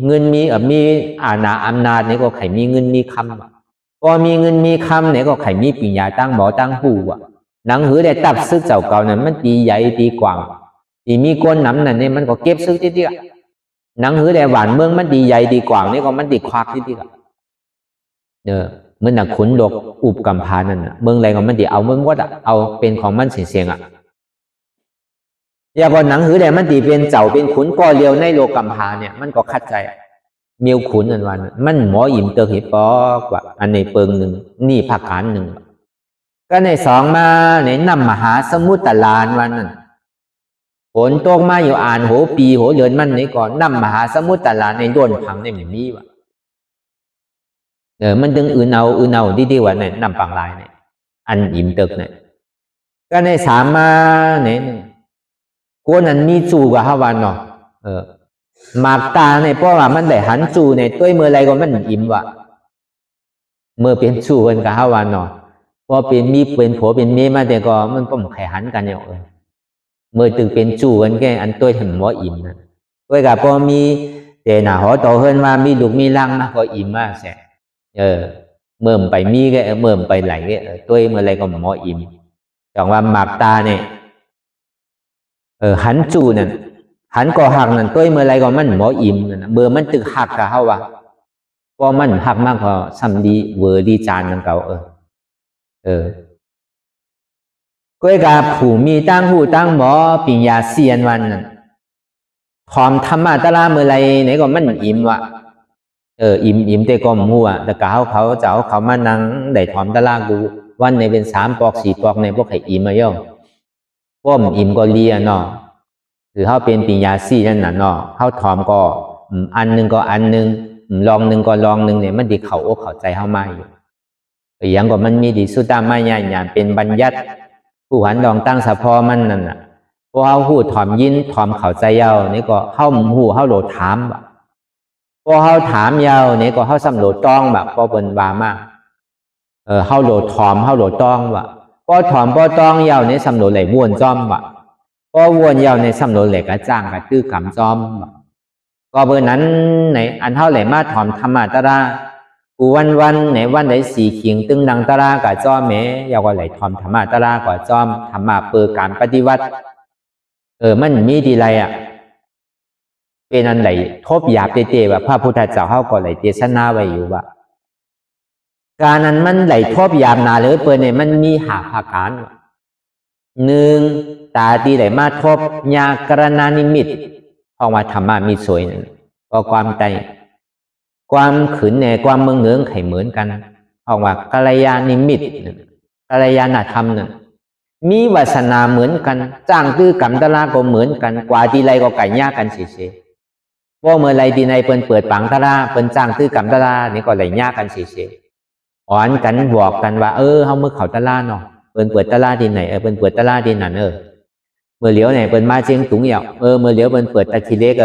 [SPEAKER 1] เงินมีอาณาอำนาจเนี่ยก็ไข่มีเงินมีคำพอมีเงินมีคำเนี่ยก็ไข่มีปิญญาตั้งหมอตั้งหูว่ะหนังหือได้ตับซึกเจ้าเก่านั้นมันตีใหญ่ตีกว้างตีมีก้นน้ำนั่นเนี่ยมันก็เก็บซึกทีเดียวหนังหือได้หวานเมืองมันตีใหญ่ตีกว้างนี่ก็มันตีควักทีเดียวเมื่อนักขุนดกอุบกำพานั่นเมืองอะไรก็มันดีเอาเมืองวัดเอาเป็นของมันเสียงอย่าก่อนหนังหือแต่มันดีเป็นเจ้าเป็นขุนก่อเลียวในโลกกำพาเนี่ยมันก็คัดใจเมียวขุนอันวันมันหมออิ่มเตอร์หิปอกว่าอันในเปิงหนึ่งนี่ภาคการหนึ่งก็ในสองมาในนำมหาสมุทรตะลานวันนั้นฝนตกมาอยู่อ่านโหปีโหเดือนมันนี่ก่อนนำมหาสมุทรตะลานในโดนพังในหมู่นี้ว่ะมันดึงอื่นเอาดีๆว่าเนี่ยนำปังลายเนี่ยอันอิ่มตึกเนี่ยก็ในสามมาเนี่ยกูนั้นมีจูกับฮาวันเนาะหมากตาเนี่ยเพราะว่ามันได้หันจูเนี่ยตัวเมื่อไรก็มันอิ่มว่ะเมื่อเป็นจูกันกับฮาวันเนาะพอเป็นมีเป็นผัวเป็นเมียมาแต่ก็มันป้อมไข่หันกันเนี่ยเมื่อตึกเป็นจูกันแก่อันตัวถึงหมออิ่มนะด้วยกับพอมีแต่หน้าหอโตเฮิรนว่ามีลูกมีลังมาก็อิ่มมากแสเมื่อไปมีก็เมื่อไปไหลก็ตัวเมื่อไรก็หมออิ่มจังว่าหมากตาเนี่ยหันจูนั่นหันก่อหักนั่นตัวเมื่อไรก็มันหมออิ่มนั่นเบอร์มันตึกหักกับเขาว่าพอมันหักมากพอซ้ำดีเวอร์ดีจานนั่นเก่าก็กับผู้มีตั้งหูตั้งหมอปิญญาเซียนวันนั่นพร้อมธรรมะตะลาเมื่อไรไหนก็มันอิ่มว่ะอิ่มแต่ก็มั่วแต่เขาจะเอาเขามานั่งได้ถอมตะลากูวันในเป็น3 ปอก 4 ปอกในพวกไข่อิ่มมาย่อป้อมอิ่มก็เลียเนาะหรือเขาเป็นปิญญาซี่นั่นน่ะเนาะเขาถอมก็อันหนึ่งก็อันหนึ่งลองหนึ่งก็ลองหนึ่งเนี่ยมันดีเข่าอกเข่าใจเขามาอยู่อย่างก็มันมีดีสุดตามไม่ใหญ่อย่างเป็นบัญญัติผู้หันลองตั้งสะพอมันนั่นน่ะพอเขาหูถอมยินถอมเข่าใจเย้านี่ก็เข้าหูเข้าโหลดถามพอเขาถามยาวเนี่ยก็เขาสำรวจต้องแบบพอเป็นวามากเขาโหลดถอมเขาโหลดต้องว่ะพอถอมพอต้องยาวเนี่ยสำรวจเหล็กวนจอมว่ะพอวนยาวในสำรวจเหล็กกระจ้างกระตื้อกำจอมว่ะก็เบอร์นั้นในอันเท่าไหร่มาถอมธรรมะตะรากูวันในวันไหนสี่ขิงตึงดังตะรากับจอมแม้ยาวก็ไหลถอมธรรมะตะรากับจอมธรรมะเปิดการปฏิวัติมันมีดีไร เป็นอันไหลทบหยาบเตะว่าพระพุทธเจ้าเขาก็ไหลเทศนาไว้อยู่ว่าการนั้นมันไหลทบหยาบนาหรือเปิดเนี่ยมันมีหาภาการหนึ่งตาดีไหลมาทบญากรณานิมิตเพราะว่าธรรมะมีสวยนั่นก็ความใจความขืนแหน่ความเมืองเหนืองไข่เหมือนกันเพราะว่ากัลยาณิมิตกัลยาณธรรมนั่นมีวาสนาเหมือนกันจ้างตื้อกรรมตลาก็เหมือนกันกว่าดีไรก็ไก่ยากกันเฉยๆว่าเมื่อไรดีในเปิ้นเปิดปังตลาเปิ้นจ้างตื้อกรรมตลานี่ก็ไหลยากกันเฉยๆอ่อนกันบอกกันว่าเฮาเมื่อเขาตลาเนาะเปิ้นเปิดตลาดีไหนเปิ้นเปิดตลาดีนั่นเมื่อเหลียวไหนเปิ้นมาเชียงตุงเหยาเมื่อเหลียวเปิ้นเปิดตะทีเล็ก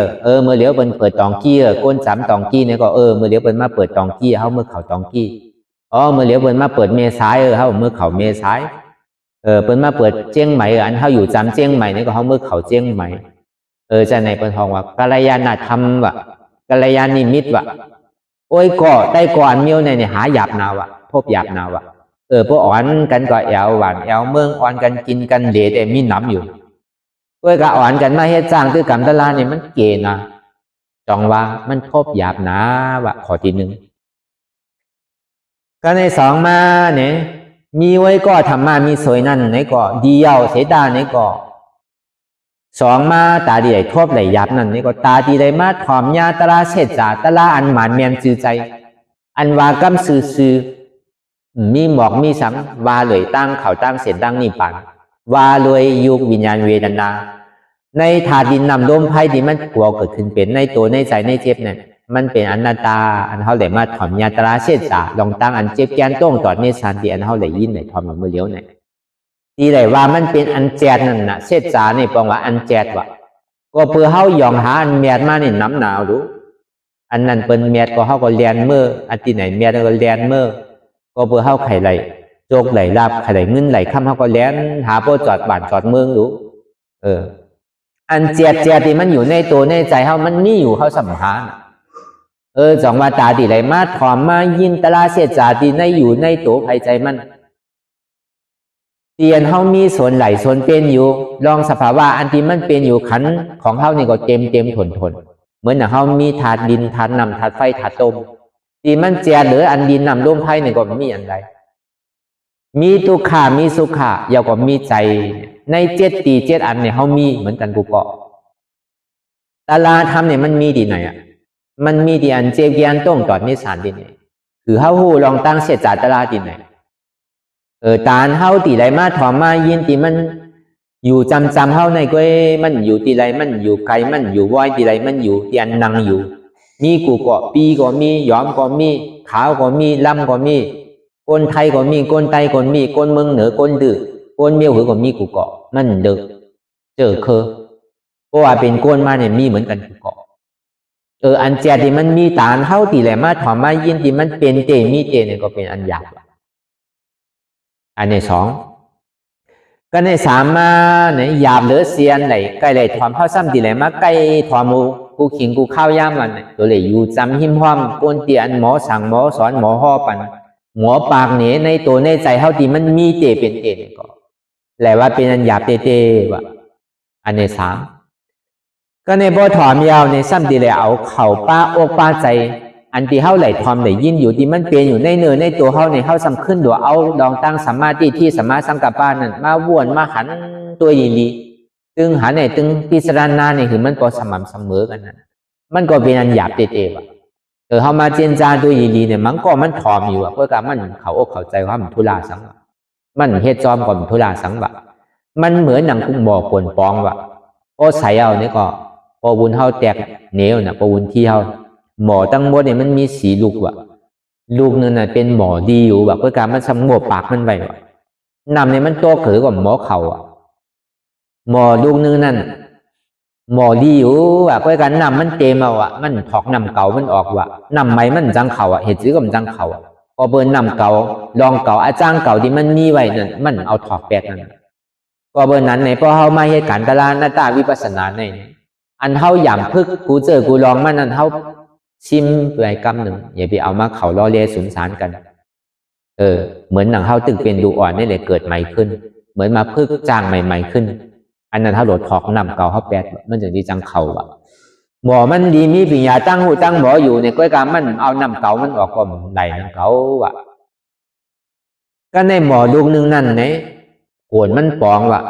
[SPEAKER 1] เมื่อเหลียวเปิ้นเปิดตองกี้ก้นซ้ำตองกี้เนี่ยก็เมื่อเหลียวเปิ้นมาเปิดตองกี้เฮาเมื่อเขาตองกี้เมื่อเหลียวเปิ้นมาเปิดเมษายเฮาเมื่อเขาเมษายเปิ้นมาเปิดเจียงใหม่อันเฮาอยู่จำเจียงใหม่นี่ก็เฮาเมื่อเขาเจียงใหม่จะในเปิ้นทองว่ากัลยาณธรรมว่ะกัลยาณิมิตว่ะโอ้ยก็ได้ก่อนเมียวเนี่ยหาหยาบนาวะพบหยาบนาวะพวกอ่อนกันก็แอวหวานแอวเมืองอ่อนกันกินกันเดแต่มีน้ำอยู่โอ้ยก็อ่อนกันมาเฮ็ดจ้างตื้อกรรมตลาเนี่ยมันเกณฑ์นะจองว่ามันพบหยาบนาวะขอทีหนึ่งก็ในสองมาเนี่ยมีไว้ก็ธรรมะมีสวยนั่นไหนก็ดีเอาเสดาไหนก็สองมาตาดีไหลทบไหลยับนั่นนี่ก็ตาดีไหลมาถอมยาตลาเสดจาตลาอันหมานเมียนจือใจอันวากำซื่อมีหมอกมีสังวาเลยตั้งเขาตั้งเสร็จตั้งนี่ปันวาเลยยุควิญญาณเวทนาในถาดดินนำลมไพ่ที่มันกลัวเกิดขึ้นเป็นในตัวในใจในเจ็บเนี่ยมันเป็นอนัตตาอันเขาเลยมาถอมยาตราเสดจาลองตั้งอันเจ็บแกนต้องตอดเนสันที่อันเขาเลยยินเลยถอมมือเลี้ยวเนี่ยที่ไหนว่ามันเป็นอันแจดนั่นน่ะเสดจาเนี่ยปองว่าอันแจดว่ะก็เพื่อเขายองหาอันเมียดมาเนี่ยน้ำหนาวรู้อันนั้นเป็นเมียดก็เขาก็เลียนเมื่ออันที่ไหนเมียดก็เลียนเมื่อก็เพื่อเขาไข่ไหลโจกไหลลาบไข่ไหลเงินไหลข้ามเขาก็เลียนหาโปจอดบ้านจอดเมืองรู้อันแจดที่มันอยู่ในตัวในใจเขามันมีอยู่เขาสัมผัสจองว่าตาดีไหลมาถอมมายินตลาเสดจาดีในอยู่ในตัวภายใจมันเตียนเขามีส่วนไหลส่วนเป็นอยู่ลองสภาวะอันที่มันเป็นอยู่ขันของเขานี่ก็เต็มทนเหมือนอย่างเขามีถาดดินถาดน้ำถาดไฟถาดต้มที่มันแจดหรืออันดินน้ำลมไฟนี่ก็มีอันใดมีทุกขามีสุขาอย่าก็มีใจในเจ็ดอันเนี่ยเขามีเหมือนกันกูเกาะตลาทำเนี่ยมันมีดีไหนมันมีดีอันเจียนต้องตอดนิสานดีไหนคือเขาหูลองตั้งเสดจาตลาดีไหนตาเฮาตีไรมาถอมมายินตีมันอยู่จำเฮาในก้อยมันอยู่ตีไรมันอยู่ไกลมันอยู่ว้อยตีไรมันอยู่ตีอันนังอยู่มีกูเกาะปีก็มีย้อมก็มีขาวก็มีลำก็มีคนไทยก็มีคนไตก็มีคนเมืองเหนือคนดื้อคนเมียวหือก็มีกูเกาะมันเด็กเจอเพราะว่าเป็นคนมาเนี่ยมีเหมือนกันกูเกาะอันแจดที่มันมีตาเฮาตีไรมาถอมมายินตีมันเป็นเตมีเตเนี่ยก็เป็นอันหยาบอันในสองก็ในสามมาเนี่ยหยาบเหลือเสียนไหลใกล้ไหลถอมเข้าซ้ำตีไหลมาใกล้ถอมกูขิงกูข้าวย่ามันตัวเลยอยู่จำหิมห้อมก้นเตียนหมอสั่งหมอสอนหมอห่อปันหมอปากเนี่ยในตัวในใจเฮาตีมันมีเตเป็นเตก็แหละว่าเป็นอันหยาบเตว่ะอันในสามก็ในบ่ถอมยาวในซ้ำตีไหลเอาเข่าป้าอกป้าใจอันที่เฮาไหลทอมไหลยินอยู่ที่มันเป็นอยู่ในเนื้อในตัวเฮาในเฮาซ้ำขึ้นตัวเอาดองตั้งสมาธิที่สมาสังกัปปานั่นมาวนมาหันตัวดีๆตึงหันเนี่ยตึงพิจารณาเนี่ยคือมันก็สม่ำเสมอกันนะมันก็เป็นอันหยาบเตะว่ะเฮามาเจนจาตัวดีๆเนี่ยมันก็มันถอมอยู่อ่ะเพราะการมันเขาอกเข้าใจว่ามันทุลาสังวะมันเฮ็ดจอมก่อนทุลาสังวะมันเหมือนหนังกุ้งบ่อปนปองว่ะโอ้ใส่เอาเนี่ยก็พอวุ้นเฮาแตกเหนียวน่ะพอวุ้นที่เฮาหมอตั้งหมดเนี่ยมันมีสีลูกว่ะลูกนึงน่ะเป็นหมอดีอยู่แบบเพื่อการมันสงบปากมันไปว่ะนำเนี่ยมันโตเขือกว่าหมอเข่าอ่ะหมอลูกนึงนั่นหมอดีอยู่ว่ะเพื่อการนำมันเต็มเอาอ่ะมันถอกนำเก่ามันออกว่ะนำไหมมันจังเข่าอ่ะเห็ดซื้อกับจังเข่าอ่ะพอเบิร์นนำเก่าลองเก่าอาจารย์เก่าที่มันมีไว้นั่นมันเอาถอกแปดนั่นก็เบิร์นนั้นในพอเฮามาเหตุการณ์ตลาดหน้าตาวิปัสสนาในอันเฮาหย่ำพึกกูเจอกูลองมันนั่นเฮาชิมไปกำหนึ่งอย่าไปเอามาเขาล้อเลียสุนสารกันเหมือนหนังเฮาตึกเป็นดูอ่อนนี่แหละเกิดใหม่ขึ้นเหมือนมาพึกจ้างใหม่ขึ้นอันนั้นเฮาโหลดถอกนำเก่าเฮาแปดมันจะดีจังเข่าอ่ะ บ่มันดีมีปัญญาตั้งหูตั้งบ่อยู่ในก้อยกามันเอาน้ำเก่ามันออกก็ไหลน้ำเก่าว่ะก็ในหมอลูกนึงนั่นเนี่ยโกนมันปองว่ะ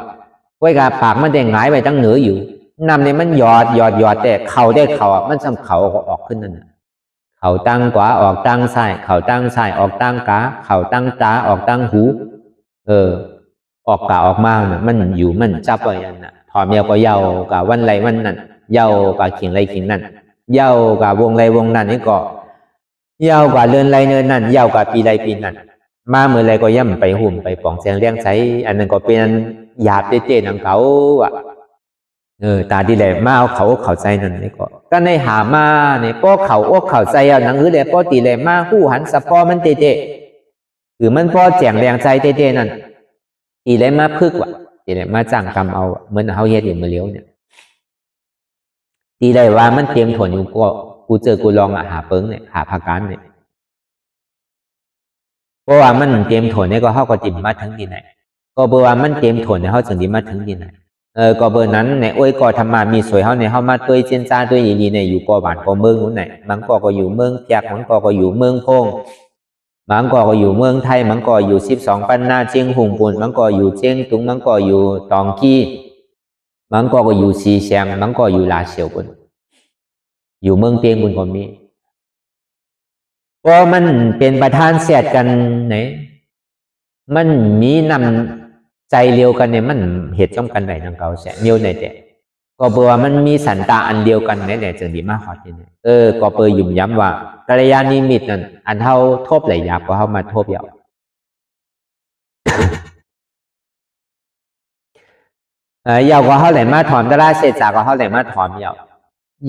[SPEAKER 1] ก้อยกาปากมันแดงหงายไปตั้งเหนืออยู่น้ำเนี่ยมันหยอดแต่เข่าได้เข่ามันซ้ำเข่าก็ออกขึ้นนั่นเข่าตั้งขวาออกตั้งซ้ายเข่าตั้งซ้ายออกตั้งกาเข่าตั้งตาออกตั้งหูออกกาออกมาเนี่ยมันอยู่มันจับไว้นั่นน่ะถอมเยาก็เยากับวันไรวันนั้นเยากับขิงไรขิงนั่นเยากับวงไรวงนั้นนี่ก็เยากับเรือนไรเนินนั่นเยากับปีไรปีนั่นมาเมื่อไรก็ย่ำไปหุ่มไปป่องแสงเลี้ยงใสอันนั้นก็เป็นหยาบเจ๊ๆนังเขาอ่ะตาดีแหละมาเอาเขาใจนั่นนี่ก็ในหามาเนี่ยป้อเขาอกเขาใจเอาหนังหือแหละป้อตีแหละมาหู้หันสะป้อมันเจ๊ๆคือมันป้อแจงแรงใจเจ๊ๆนั่นตีแหละมาพึกว่ะตีแหละมาจ้างกรรมเอาเหมือนเขาเฮ็ดอยู่เมื่อเลี้ยวเนี่ยตีได้ว่ามันเตรียมถวนอยู่ก็กูเจอกูลองหาเปิ้งเนี่ยหาผักการเนี่ยเพราะว่ามันเตรียมถวนเนี่ยก็เขาก็จิ้มมาถึงที่ไหนก็เบอร์ว่ามันเตรียมถวนเนี่ยเขาถึงดีมาถึงที่ไหนก็เบอร์นั้นเนี่ยโอ้ยก็ธรรมามีสวยเขาเนี่ยเขามาตัวเจนจ้าตัวยีเนี่ยอยู่ก่อบ้านก่อเมืองนู้นไหนบางก็อยู่เมืองเพียกบางก็อยู่เมืองพงบางก็อยู่เมืองไทยบางก็อยู่12ปันนาเจียงหุงปุ่นบางก็อยู่เจียงตุงบางก็อยู่ตองกี้บางก็อยู่ซีเซียงบางก็อยู่ลาเซียวปุ่นอยู่เมืองเปียงปุ่นก็มีเพราะมันเป็นประธานเสียดกันไหนมันมีนำใจเดียวกันเนี่ยมันเหตุจ้องกันไหนทางเขาเสียเดียวไหนแต่ก็เปว่ามันมีสันตาอันเดียวกันเนี่ยจึงดีมากขอที่นี่ก็เปยุ่มย้ำว่ากัลยาณมิตรนั่นอันเท่าทบไหลหยาบก็เข้ามาทบยาวยาวก็เข้าไหลมาถอมตะล่าเศษจากก็เข้าไหลมาถอมยาว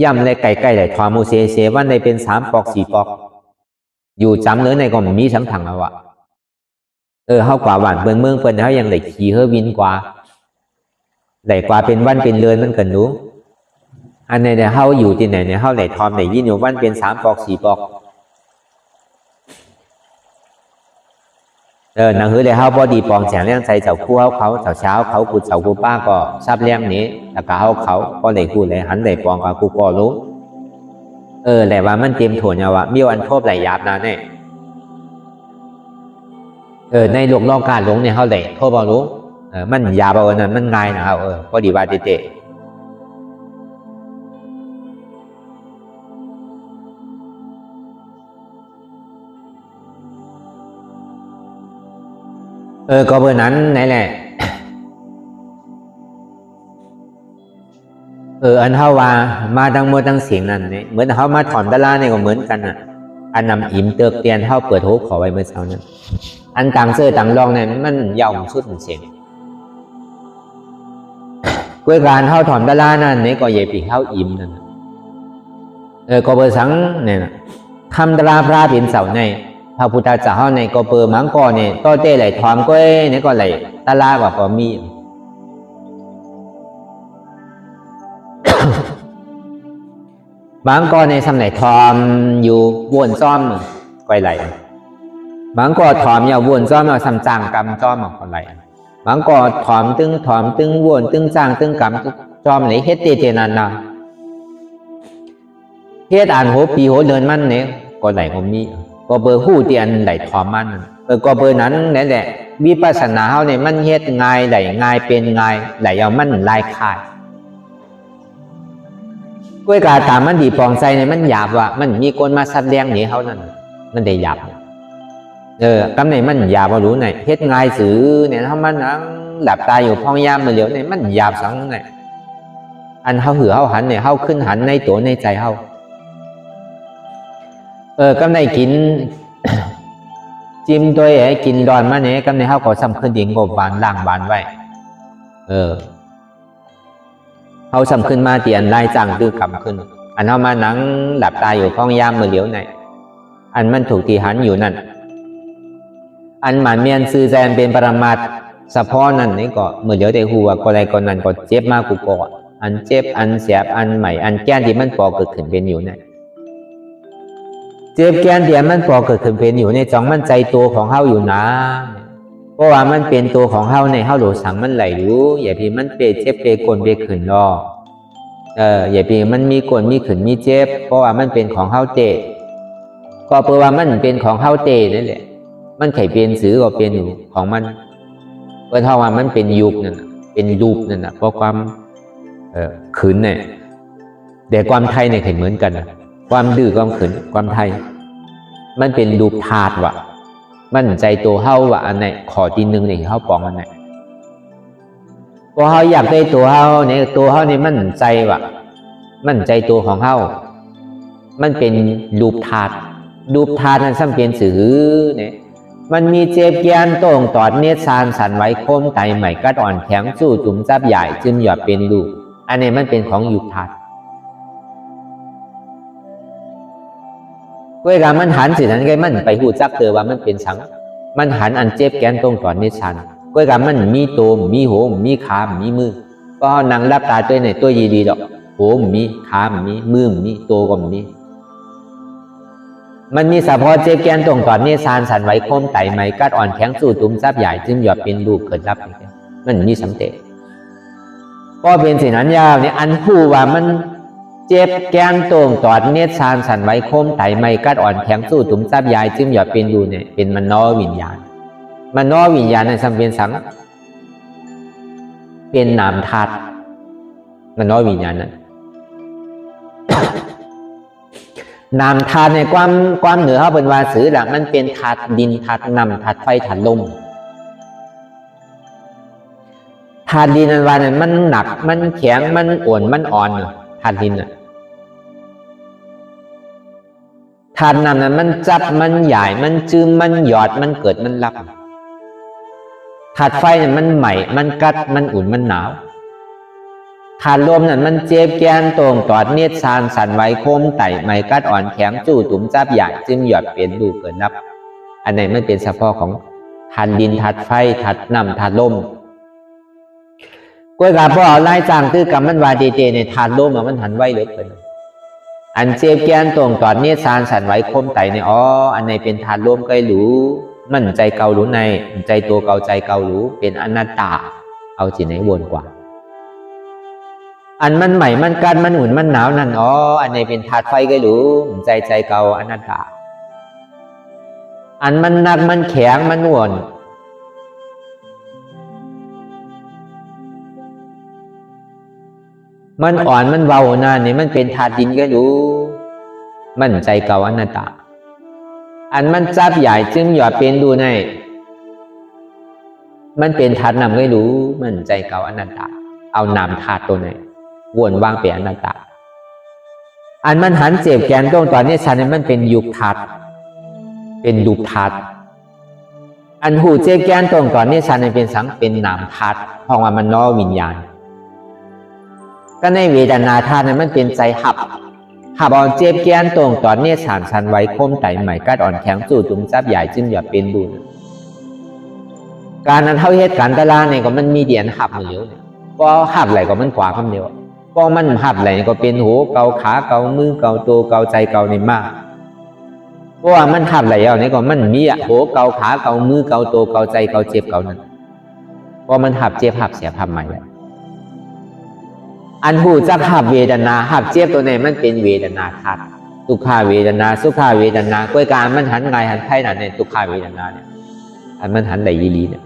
[SPEAKER 1] ย่ำเลยไก่ไหลถอมมูเซวันในเป็น3 ปอก 4 ปอกอยู่จำเนื้อในก็มีทั้งถังแล้วอะเขากว่าหวานเมืองเปิ้นเขายังไหลขี่เฮวินกว่าไหลกว่าเป็นวันเป็นเดือนมันกันรู้อันในเนี่ยเขาอยู่ที่ไหนเนี่ยเขาไหลทอมไหลยินอยู่วันเป็น3 ปอก 4 ปอกหนังหือเลยเขาพอดีปองแสงเลี้ยงใจเจ้าคู่เขาเช้าเขากูเจ้ากูป้าก็ทราบเลี้ยงนี้แล้วก็เขาก็ไหลกูไหลหันไหลปองกับกูก็รู้แหละว่ามันเตรียมถั่วเนี่ยว่ามีวันทบไหลหยาบนะเนี่ยในหลวงรองการหลวงเนี่ยเขาเลยโทษบอรู้มันยาเบานั่นมันง่ายนะพอดีว่าเตะก็เบอร์นั้นไหนแหละอันเท่าว่ามาตั้งมือตั้งเสียงนั่นเนี่ยเหมือนเขามาถอนตะล่าเนี่ยก็เหมือนกันอ่ะอันนำอิ่มเติกเตียนเท่าเปิดโฮขอไว้เมื่อเช้านั้นอันต่างเสื้อต่างรองเนี่ยมันยาวสุดเสียงกวยการเท่าถอนตะล่านั่นเนี่ยก็เย่ปีเข้าอิ่มนั่นก็เบอร์สังเนี่ยคำตะลาพระเป็นเสาในพระพุทธเจ้าในก็เปิดมังกรเนี่ยต่อเต้ไหลถอมก้อยเนี่ยก็ไหลตะลาว่าก็มีบางก็ในสมัยทอมอยู่วนซ้อมก้อยไหลบางก็ถอมอย่าวนซ้อมเอาซ้ำจางกำซ้อมเอาก้อยไหลบางก็ถอมตึงวนตึงจางตึงกำซ้อมไหนเฮ็ดเตนันนะเฮ็ดอ่านโหปีโหเดินมันเนี่ยก้อยไหลก็มีก็เบอร์หู้เตียนไหลถอมมันก็เบอร์นั้นนั่นแหละวิปัสสนาเขาเนี่ยมันเฮ็ดง่ายไหลง่ายเป็นง่ายไหลเอามันลายขาดกล้วยกาตามมันดีปองใจเนี่ยมันหยาบว่ะมันมีคนมาซัดแรงหนีเขานั่นมันได้หยาบกำในมันหยาบว่ารู้ไหนเฮ็ดง่ายสื่อเนี่ยถ้ามันนั่งหลับตาอยู่พองยามมาเหลียวเนี่ยมันหยาบสังไงอันเขาหือเขาหันเนี่ยเขาขึ้นหันในตัวในใจเขากำในกิน จิ้มตัวไอ้กินดอนมาเนี่ยกำในเขาก็ซ้ำขึ้นดิงกบบานล่างบานไว้เขาซ้ำขึ้นมาเตียนไล่จังดื้อกำขึ้นอันเขามานั่งหลับตาอยู่พองยามมาเหลียวไหนอันมันถูกตีหันอยู่นั่นอันหมันเมียนซื้อแซนเป็นปรมาตสะพอนั่นนี่ก็เมื่อเดี๋ยวได้หัวก็อะไรก็นั่นก็เจ็บมากกูก็อันเจ็บอันเสียบอันใหม่อันแก้นที่มันปอเกิดขึ้นเป็นอยู่เนี่ยเจ็บแก้นที่มันปอเกิดขึ้นเป็นอยู่ในจ้องมันใจตัวของเฮาอยู่นะเพราะว่ามันเป็นตัวของเฮาในเฮาหลสังมันไหลรู้อย่าพี่มันเปเจ็บเปกลเปขึ้นรอ อย่าปีมันมีกวนมีขืนมีเจ็บเพราะว่ามันเป็นของเฮาเตะก็เพราะว่ามันเป็นของเฮาเตะนั่นแหละมันไข่เป็นสื่อก็เป็นอยู่ของมันเพราะถ้าว่ามันเป็นยุคนั่นเป็นรูปนั่นเพราะความขืนเนี่ยแต่ความไทยเนี่ยเหมือนกันความดื้อความขืนความไทยมันเป็นรูปธาตุว่ะมันใจตัวเฮาว่ะอันไหนขอทีนึงเนี่ยเฮาปองอันไหนพอเฮาอยากได้ตัวเฮาเนี่ยตัวเฮานี่มันใจว่ะมันใจตัวของเฮามันเป็นรูปธาตุนั้นซ้ำเป็นสื่อเนี่ยมันมีเจ็บแกนโต่งตอดเนตรซานสันไหวโคมไตใหม่กัดอ่อนแข็งสู้จุ่มจับใหญ่จึงหยอดเป็นรูปอันนี้มันเป็นของยุคธาตุเวลามันหันสินั้นก็มันไปหูจักเตอว่ามันเป็นสังมันหันอันเจ็บแกนตรงตอดเนตรซานเวลามันมีโตมมีโหมมีขามีมือก็นั่งรับตาตัวในตัวยีดีดอกโหมมีขามีมือมีโตก็มีมันมีเฉพาะเจ็บแกนตรงตอดเนตรซานสันไหวโคมไตใหม่กัดอ่อนแข็งสู้จุ่มจับใหญ่จึงหยอดเป็นรูปเกิดรับมันมีสำเร็จก็เป็นสินั้นยาวเนี่ยอันผู้ว่ามันเจ็บแกนตรงตอดเนตรซานสันไหวโคมไตใหม่กัดอ่อนแข็งสู้จุ่มจับใหญ่จึงหยอดเป็นรูปเนี่ยเป็นมโนวิญญาณมโนวิญญาณในสัมเป็นสังเป็นนามธาตุมโนวิญญาณนั้น นามธาตุในความเหนือเขาเป็นวาสือหลักมันเป็นธาตุดินธาตุน้ำธาตุไฟธาตุลมธาตุดินนั้นว่าเนี่ยมันหนักมันแข็งมันอ่อนมันอ่อนธาตุดินธาตุน้ำนั้นมันจับมันใหญ่มันจืมมันหยอดมันเกิดมันรับธาตุไฟเนี่ยมันใหม่มันกัดมันอุ่นมันหนาวธาตุลมนั่นมันเจ็บแกนตรงตอดเนตรซานสันไหวโคมไตใหม่กัดอ่อนแข็งจู่ตุ่มจับใหญ่จึงหยอดเปลี่ยนดูเกิดนับอันไหนไม่เป็นเฉพาะของธาตุดินธาตุไฟธาตุน้ำธาตุลมก้อยกับพ่อเอาไล่จางตื้อกรรมมันวาเจในธาตุลมมันหันไหวเหลือเกินอันเจ็บแกนตรงตอดเนตรซานสันไหวโคมไตเนี่ยอันไหนเป็นธาตุลมก็รู้มันใจเกาหรูในใจตัวเกาใจเกาหรูเป็นอนัตตาเอาจิตไหนวนกว่าอันมันใหม่มันกันมันอุ่นมันหนาวนั่นอันไหนเป็นธาตุไฟก็รู้ใจเกาอนัตตาอันมันหนักมันแข็งมันอ่อนมันอ่อนมันเบาหน้านี่มันเป็นธาตุดินก็รู้มันใจเกาอนัตตาอันมันจับใหญ่จึงหยอดเป็นดูในมันเป็นธาตุนำก็รู้มันใจเก่าอนัตตาเอานามธาตุตัวไหนวนวางเป็นอนัตตาอันมันหันเจ็บแกนตรงตอนนี้ฉันมันเป็นยุคธาตุเป็นยุคธาตุอันหูเจ็บแกนตรงตอนนี้ฉันเป็นสังเป็นนามธาตุเพราะว่ามันน้อวิญญาณก็ในเวทนาธาตุนั้นมันเป็นใจหับอ่อนเจ็บแกนตรงตอนนี้ฉันไว้โคมไตใหม่กัดอ่อนแข็งจู่จุ่มจับใหญ่จึงหยอดเป็นดูการนั้นเท่าเหตุการณ์ตารางเนี่ยก็มันมีเดียนหับเหนียวเนี่ยก็หับไหลก็มันกว่าคำเดียวก็มันหับไหลก็เป็นหูเกาขาเกามือเกาตัวเกาใจเกาในมากเพราะว่ามันหับไหลเอาเนี่ยก็มันมีหูเกาขาเกามือเกาตัวเกาใจเกาเจ็บเกานั้นเพราะมันหับเจ็บหับเสียหับใหม่เลยอันหูจักหับเวทนาหับเจ็บตัวไหนมันเป็นเวทนาธาตุทุกขาเวทนาสุขาเวทนาก้อยการมันหันไงหันไถ่นั่นเนี่ยทุกขาเวทนาเนี่ยอันมันหันไหลยีรีเนี่ย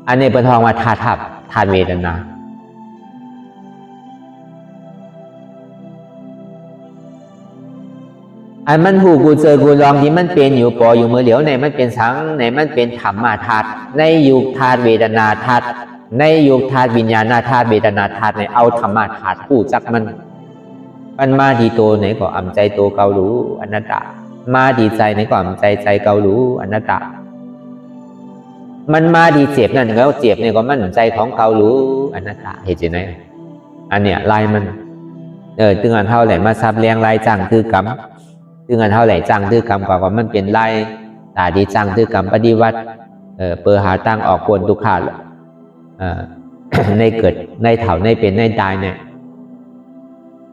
[SPEAKER 1] อันนี้เป็นทองมาธาตุเวทนาอันมันหูกูเจอกูลองที่มันเป็นอยู่ปออยู่มือเหลียวในมันเป็นสังในมันเป็นธรรมธาตุในยุคธาตุเวทนาธาตุในยุคธาตุวิญญาณธาตุเวทนาธาตุในเอาธรรมธาตุผู้จักมันมาดีโตไหนก็อ่ำใจโตเกาหรูอนัตตามาดีใจไหนก็อ่ำใจเกาหรูอนัตตามันมาดีเจ็บนั่นแล้วเจ็บเนี่ยก็มันใจของเกาหรูอนัตตาเห็นไหมอันเนี้ยลายมันตึงอันเท่าไหร่มาซับเลี้ยงลายจังคือกรรมตึงอันเท่าไหร่จังคือกรรมกว่ามันเป็นลายตาดีจังคือกรรมปฏิวัติเปิดหาตั้งออกปวนทุกขาในเกิดในเถ่าในเป็นในตายเนี่ย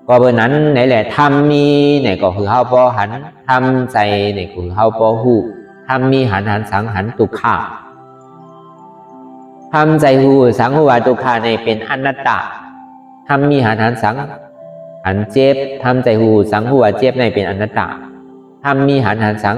[SPEAKER 1] ก็เบอร์นั้นไหนแหละทำมีเนี่ยก็คือเฮาปอหันทำใจเนี่ยคือเฮาปอหูทำมีหันสังหันตุขาทำใจหูสังหัวตุขาในเป็นอนัตตา ทำมีหันสังหันเจ็บทำใจหูสังหัวเจ็บในเป็นอนัตตาทำมีหันสัง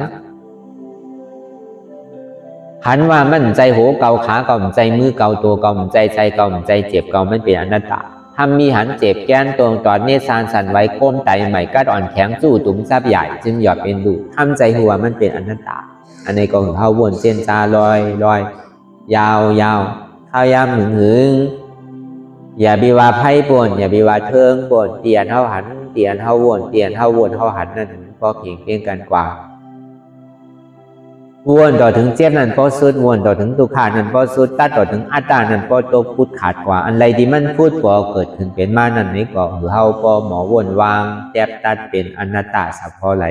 [SPEAKER 1] หันว่ามันใจโหเกาขาเกาใจมือเกาตัวเกาใจใจเกาใจเจ็บเกามันเป็นอนัตตาทำมีหันเจ็บแก้นตรงตอดเนสานสันไว้โค้มไตใหม่กัดอ่อนแข็งสู้ตุ้มซับใหญ่จึงหยอดเป็นดูทำใจหัวมันเป็นอนัตตาอันในกองเขาวนเส้นตาลอยยาวข้าวยามหึงอย่าบิวาไพ่ปนอย่าบิวาเทิงปนเตียนเท่าหันเตียนเท่าวนเตียนเท่าวนเท่าหันนั่นก็เพียงกันกว่าวนต่อถึงเจ็บนั่นก็สุดวนต่อถึงตุขานั่นก็สุดตัดต่อถึงอัตตานั่นก็ตกพุดขาดกว่าอันไรที่มันพูดพอเกิดขึ้นเป็นมานั่นนี่ก็หือเฮาพอหมอวนวางแทบตัดเป็นอนัตตาสัพพอไหล